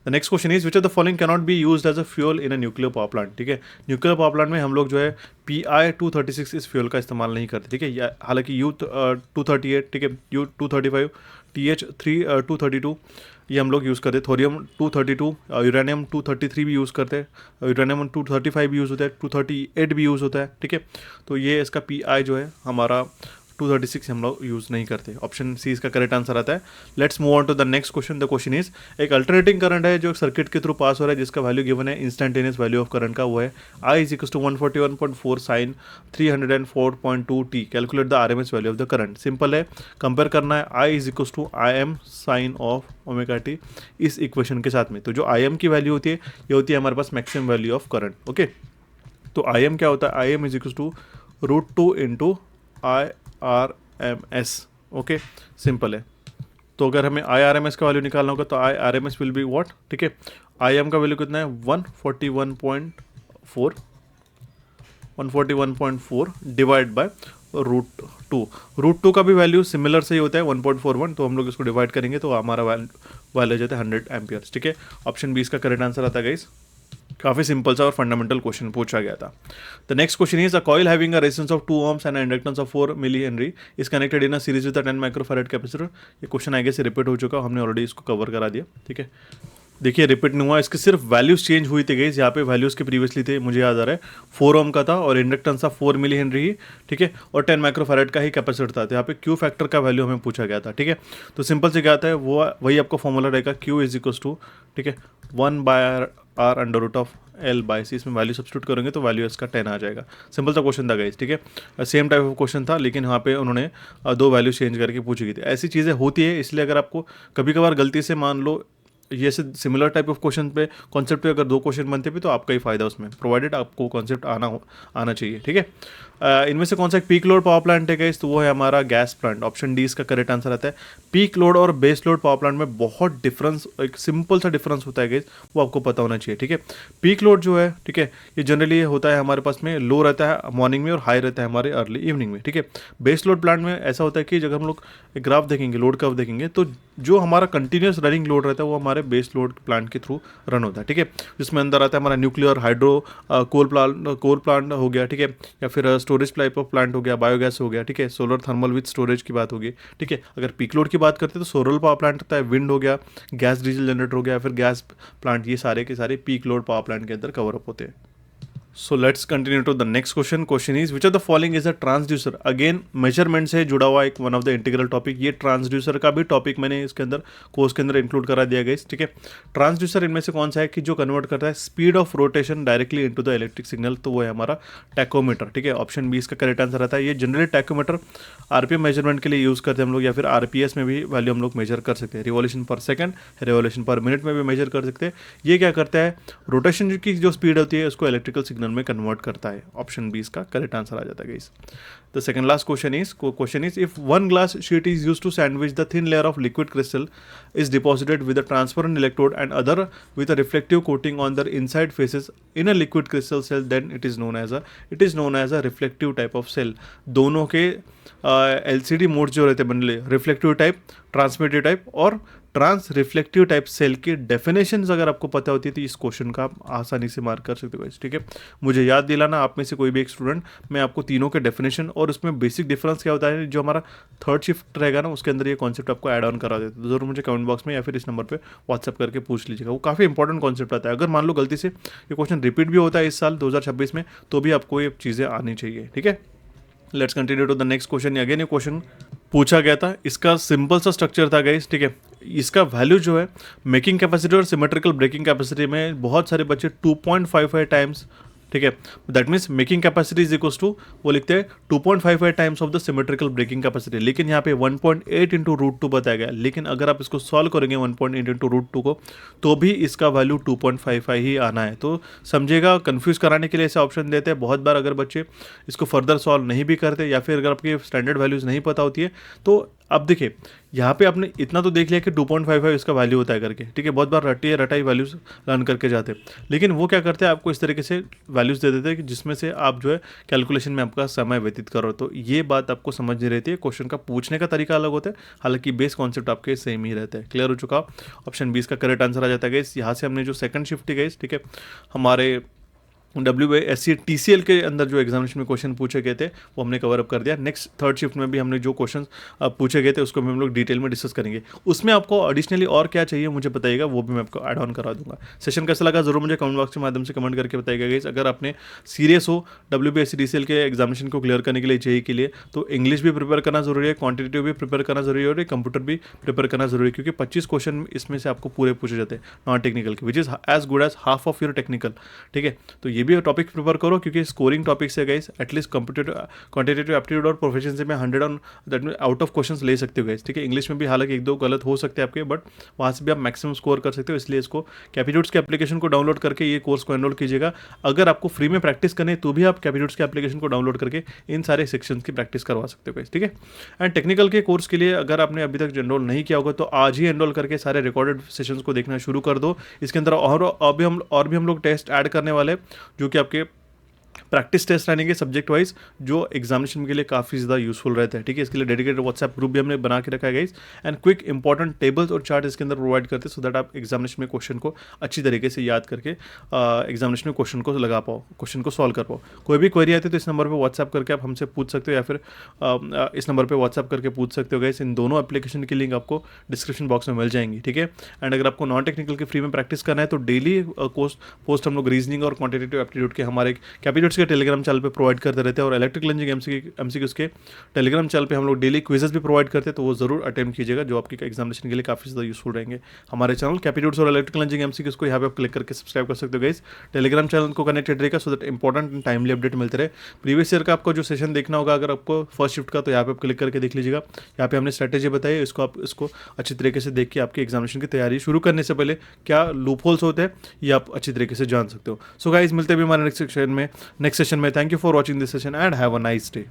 The next question is, which of the following can not be used as a fuel in a nuclear power plant. ठीक है, न्यूक्लियर पावर प्लांट में हम लोग जो है PI-236 इस फ्यूल का इस्तेमाल नहीं करते। ठीक है, हालांकि U-238, ठीक है, U-235, TH-232 ये हम लोग यूज़ करते हैं, थोरियम 232, यूरेनियम 233 भी यूज़ करते हैं, यूरेनियम 235 भी यूज़ होता है, 238 भी यूज़ होता है। ठीक है, तो ये इसका PI जो है हमारा 236 हम लोग यूज़ नहीं करते, ऑप्शन सी इसका करेक्ट आंसर आता है। Let's move on to the next question. The question is, एक अल्टरनेटिंग करंट है जो सर्किट के थ्रू पास हो रहा है, जिसका वैल्यू गिवन है इंस्टेंटेनियस वैल्यू ऑफ करंट का, वो है I is equal to 141.4 sine 304.2 t, calculate the RMS value of the current. Simple है, कंपेयर करना है I is equal to IM sine of omega t इस इक्वेशन के साथ में। तो जो IM की वैल्यू होती है, ये होती है हमारे पास maximum value of current. Okay, तो IM क्या होता है, IM is equal to √2 into IRMS। Okay, simple है। तो अगर हमें IRMS का वैल्यू निकालना होगा तो IRMS विल बी व्हाट। ठीक है, IM का वैल्यू कितना है 141.4 डिवाइड बाय √2। √2 का भी वैल्यू सिमिलर से ही होता है 1.41, तो हम लोग इसको डिवाइड करेंगे तो हमारा वैल्यू जाता है 100 एम्पियर्स। ठीक है, ऑप्शन बी इसका करेक्ट आंसर आता है गाइस। काफ़ी सिंपल सा और फंडामेंटल क्वेश्चन पूछा गया था। The next question is, a coil having a resistance of 2 ohms and inductance of 4 milli henry is connected in a series with 10 microfarad capacitor. ये क्वेश्चन आगे से रिपीट हो चुका, हमने ऑलरेडी इसको कवर करा दिया। ठीक है, देखिए रिपीट नहीं हुआ, इसके सिर्फ वैल्यूज चेंज हुई थी गाइस। यहाँ पे वैल्यूज के प्रीवियसली थे, मुझे याद आ रहा है 4 ohm का था और इंडक्टेंस था 4 मिली हेनरी ही। ठीक है, और 10 माइक्रोफैराड का ही कैपेसिटर था। तो यहाँ पे क्यू फैक्टर का वैल्यू हमें पूछा गया था। ठीक है, तो सिंपल से क्या आता है, वो वही आपका फॉर्मूला रहेगा, Q इज इक्वल टू, ठीक है, 1/r under root of L by C. इसमें वैल्यू सब्स्टिट्यूट करेंगे तो वैल्यू इसका 10 आ जाएगा। सिंपल सा क्वेश्चन था गाइस। ठीक है, सेम टाइप ऑफ क्वेश्चन था, लेकिन यहाँ पे उन्होंने 2 वैल्यू चेंज करके पूछी गई थी। ऐसी चीज़ें होती है, इसलिए अगर आपको कभी कभार गलती से मान लो ये से सिमिलर टाइप ऑफ क्वेश्चन पे कॉन्सेप्ट पे अगर 2 क्वेश्चन बनते भी तो आपका ही फायदा उसमें, प्रोवाइडेड आपको कॉन्सेप्ट आना चाहिए, ठीक है। इनमें से कौन सा एक पीक लोड पावर प्लांट है गाइस, तो वो है हमारा गैस प्लांट। ऑप्शन डी इसका करेक्ट आंसर आता है। पीक लोड और बेस लोड पावर प्लांट में बहुत डिफरेंस, एक सिंपल सा डिफरेंस होता है गाइस, वो आपको पता होना चाहिए, ठीक है। पीक लोड जो है, ठीक है, ये जनरली होता है हमारे पास में लो रहता है मॉर्निंग में और हाई रहता है हमारे अर्ली इवनिंग में, ठीक है। बेस लोड प्लांट में ऐसा होता है कि जब हम लोग ग्राफ देखेंगे, लोड कर्व देखेंगे, तो जो हमारा कंटिन्यूस रनिंग लोड रहता है वो हमारे बेस लोड प्लांट के थ्रू रन होता है, ठीक है। जिसमें अंदर आता है हमारा न्यूक्लियर, हाइड्रो, कोल प्लांट हो गया, ठीक है, या फिर स्टोरेज टाइप ऑफ प्लांट हो गया, बायोगैस हो गया, ठीक है, सोलर थर्मल विद स्टोरेज की बात होगी, ठीक है। अगर पीक लोड की बात करते हैं तो सोलर पावर प्लांट होता है, विंड हो गया, गैस डीजल जनरेटर हो गया, फिर गैस प्लांट, ये सारे के सारे पीक लोड पावर प्लांट के अंदर कवर अप होते हैं। So let's continue to the next question. Question is which of the following is a transducer. Again measurement से जुड़ा हुआ एक one of the integral topic, ये ट्रांसड्यूसर का भी टॉपिक मैंने इसके अंदर कोर्स के अंदर इंक्लूड करा दिया गया, ठीक है। ट्रांसड्यूसर इनमें से कौन सा है कि जो कन्वर्ट करता है speed of rotation directly into the electric signal, तो वो है हमारा टैकोमीटर, ठीक है। ऑप्शन बी इसका करेक्ट आंसर आता है। ये जनरली टैकोमीटर आरपीएम मेजरमेंट के लिए यूज करते हैं हम लोग, या फिर आरपीएस में भी वैल्यू हम लोग मेजर कर सकते हैं, रिवॉल्यूशन पर सेकंड, रिवॉल्यूशन पर मिनट में भी मेजर कर सकते हैं। ये क्या करता है, रोटेशन की जो स्पीड होती है उसको इलेक्ट्रिकल सिग्नल में कन्वर्ट करता है। ऑप्शन बी इसका करेक्ट आंसर आ जाता है guys. The second last question is if one glass sheet is used to sandwich the thin layer of liquid crystal is deposited with a transparent electrode and other with a reflective coating on their inside faces in a liquid crystal cell, then it is known as a reflective type of cell। दोनों के LCD mode जो रहते हैं बनले, reflective type, ट्रांसमिटिव type और trans reflective type cell की definitions अगर आपको पता होती है तो इस क्वेश्चन का आप आसानी से मार्क कर सकते हो, ठीक है। मुझे याद दिलाना आप में से कोई भी एक स्टूडेंट, मैं आपको तीनों के डेफिनेशन और उसमें बेसिक डिफरेंस क्या होता है, जो हमारा थर्ड शिफ्ट रहेगा ना उसके अंदर ये कॉन्सेप्ट आपको ऐड ऑन करा देते, तो जरूर मुझे कमेंट बॉक्स में या फिर इस नंबर पे व्हाट्सअप करके पूछ लीजिएगा। वो काफ़ी इंपॉर्टेंट कॉन्सेप्ट आता है। अगर मान लो गलती से ये क्वेश्चन रिपीट भी होता है इस साल 2026 में, तो भी आपको ये चीज़ें आनी चाहिए, ठीक है। Let's continue to the next question. Again ये क्वेश्चन पूछा गया था, इसका सिंपल सा स्ट्रक्चर था गाइस, ठीक है। इसका वैल्यू जो है मेकिंग कैपेसिटी और सिमेट्रिकल ब्रेकिंग कैपेसिटी में बहुत सारे बच्चे 2.55 टाइम्स, ठीक है, that means making capacity is equals to, वो लिखते हैं 2.55 times of the symmetrical breaking capacity, लेकिन यहाँ पे 1.8 इंटू रूट 2 बताया गया। लेकिन अगर आप इसको सॉल्व करेंगे 1.8 इंटू रूट 2 को, तो भी इसका वैल्यू 2.55 ही आना है। तो समझिएगा, कंफ्यूज कराने के लिए ऐसे ऑप्शन देते हैं बहुत बार। अगर बच्चे इसको फर्दर सॉल्व नहीं भी करते या फिर अगर आपकी स्टैंडर्ड वैल्यूज नहीं पता होती है, तो अब देखिए यहाँ पे आपने इतना तो देख लिया कि 2.55 इसका वैल्यू होता है करके, ठीक है। बहुत बार रटाई वैल्यूज रन करके जाते हैं, लेकिन वो क्या करते हैं, आपको इस तरीके से वैल्यूज दे देते हैं कि जिसमें से आप जो है कैलकुलेशन में आपका समय व्यतीत करो। तो ये बात आपको समझनी रहती है, क्वेश्चन का पूछने का तरीका अलग होता है, हालांकि बेस कॉन्सेप्ट आपके सेम ही रहता है। क्लियर हो चुका? ऑप्शन 20 का करेक्ट आंसर आ जाता है। यहाँ से हमने जो सेकंड शिफ्ट गई, ठीक है, हमारे WSC TCL के अंदर जो एग्जामिनेशन में क्वेश्चन पूछे गए थे वो हमने कवर अप कर दिया। नेक्स्ट थर्ड शिफ्ट में भी हमने जो क्वेश्चन पूछे गए थे उसको भी हम लोग डिटेल में डिस्कस करेंगे। उसमें आपको एडिशनली और क्या चाहिए मुझे बताइएगा, वो भी मैं आपको ऐड ऑन करा दूंगा। सेशन कैसा लगा जरूर मुझे कमेंट बॉक्स के माध्यम से कमेंट करके बताइएगा गाइस। अगर आपने सीरियस हो WSC TCL के एग्जामिनेशन को क्लियर करने के लिए JEE के लिए, तो इंग्लिश भी प्रिपेयर करना जरूरी है, क्वान्टिटेटिव भी प्रिपेयर करना जरूरी है और कंप्यूटर भी प्रिपेयर करना जरूरी है, क्योंकि 25 क्वेश्चन इसमें से आपको पूरे पूछे जाते हैं नॉन टेक्निकल के, which is as good as half of your technical, ठीक है। तो ये भी टॉपिक प्रिपेयर करो, क्योंकि स्कोरिंग टॉपिक से गाइस एटलीस्ट क्वांटिटेटिव एप्टीट्यूड और प्रोफिशिएंसी में 100 on that mean out of questions ले सकते हो गाइस, ठीक है। इंग्लिश में भी हालांकि एक दो गलत हो सकते हैं आपके, बट वहाँ से भी आप मैक्सिमम स्कोर कर सकते हो। इसलिए इसको कैपिट्यूड्स के एप्लीकेशन को डाउनलोड करके ये कोर्स को एनरोल कीजिएगा। अगर आपको फ्री में प्रैक्टिस करनी है तो भी आप कैपिट्यूड्स के एप्लीकेशन को डाउनलोड करके इन सारे सेक्शंस की प्रैक्टिस करवा सकते हो गाइस, ठीक है। एंड टेक्निकल के कोर्स के लिए अगर आपने अभी तक एनरोल नहीं किया होगा तो आज ही एनरोल करके सारे रिकॉर्डेड सेशंस को देखना शुरू कर दो। इसके अंदर और भी हम लोग टेस्ट ऐड करने वाले हैं, जो कि आपके प्रैक्टिस टेस्ट रहेंगे सब्जेक्ट वाइज, जो एग्जामिनेशन के लिए काफ़ी ज़्यादा यूजफुल रहता है, ठीक है। इसके लिए डेडिकेटेड व्हाट्सएप ग्रुप भी हमने बना के रखा है guys, and quick important tables और चार्ट इसके अंदर प्रोवाइड करते हैं, सो दैट आप एग्जामिनेशन में क्वेश्चन को अच्छी तरीके से याद करके एग्जामिनेशन में क्वेश्चन को लगा पाओ, क्वेश्चन को सॉल्व कर पाओ। कोई भी क्वेरी आती है तो इस नंबर पर व्हाट्सएप करके आप हमसे पूछ सकते हो, या फिर इस नंबर पर व्हाट्सएप करके पूछ सकते हो गाइस। इन दोनों एप्लीकेशन की लिंक आपको डिस्क्रिप्शन बॉक्स में मिल जाएंगी, ठीक है। एंड अगर आपको नॉन टेक्निकल के फ्री में प्रैक्टिस करना है तो डेली पोस्ट हम लोग रीजनिंग और क्वान्टिटेटिव एप्टीट्यूड के हमारे कैपिटल कैंडिडेट्स के टेलीग्राम चैनल पे प्रोवाइड करते रहते हैं और इलेक्ट्रिकल इंजीनियरिंग एमसीक्यूज के टेलीग्राम चैनल पे हम लोग डेली क्विजेस भी प्रोवाइड करते हैं, तो वो जरूर अटेम्प्ट कीजिएगा, जो आपकी एग्जामिनेशन के लिए काफ़ी ज़्यादा यूजफुल रहेंगे। हमारे चैनल कैपिट्यूड्स और इलेक्ट्रिकल इंजीनियरिंग एमसीक्यूज को यहाँ पे आप क्लिक करके सब्सक्राइब कर सकते हो गाइस। टेलीग्राम चैनल को कनेक्टेड रहेगा so that important and timely update मिलते रहे। प्रीवियस ईयर का आपको जो सेशन देखना होगा अगर आपको फर्स्ट शिफ्ट का, तो यहाँ पे आप क्लिक करके देख लीजिएगा। यहाँ पे हमने स्ट्रैटेजी बताई है, इसको आप इसको अच्छी तरीके से देख के आपकी एग्जामिनेशन की तैयारी शुरू करने से पहले क्या लूप होल्स होते हैं ये आप अच्छी तरीके से जान सकते हो। सो गाइस मिलते हैं भी हमारे नेक्स्ट सेशन में। Thank you for watching this session and have a nice day.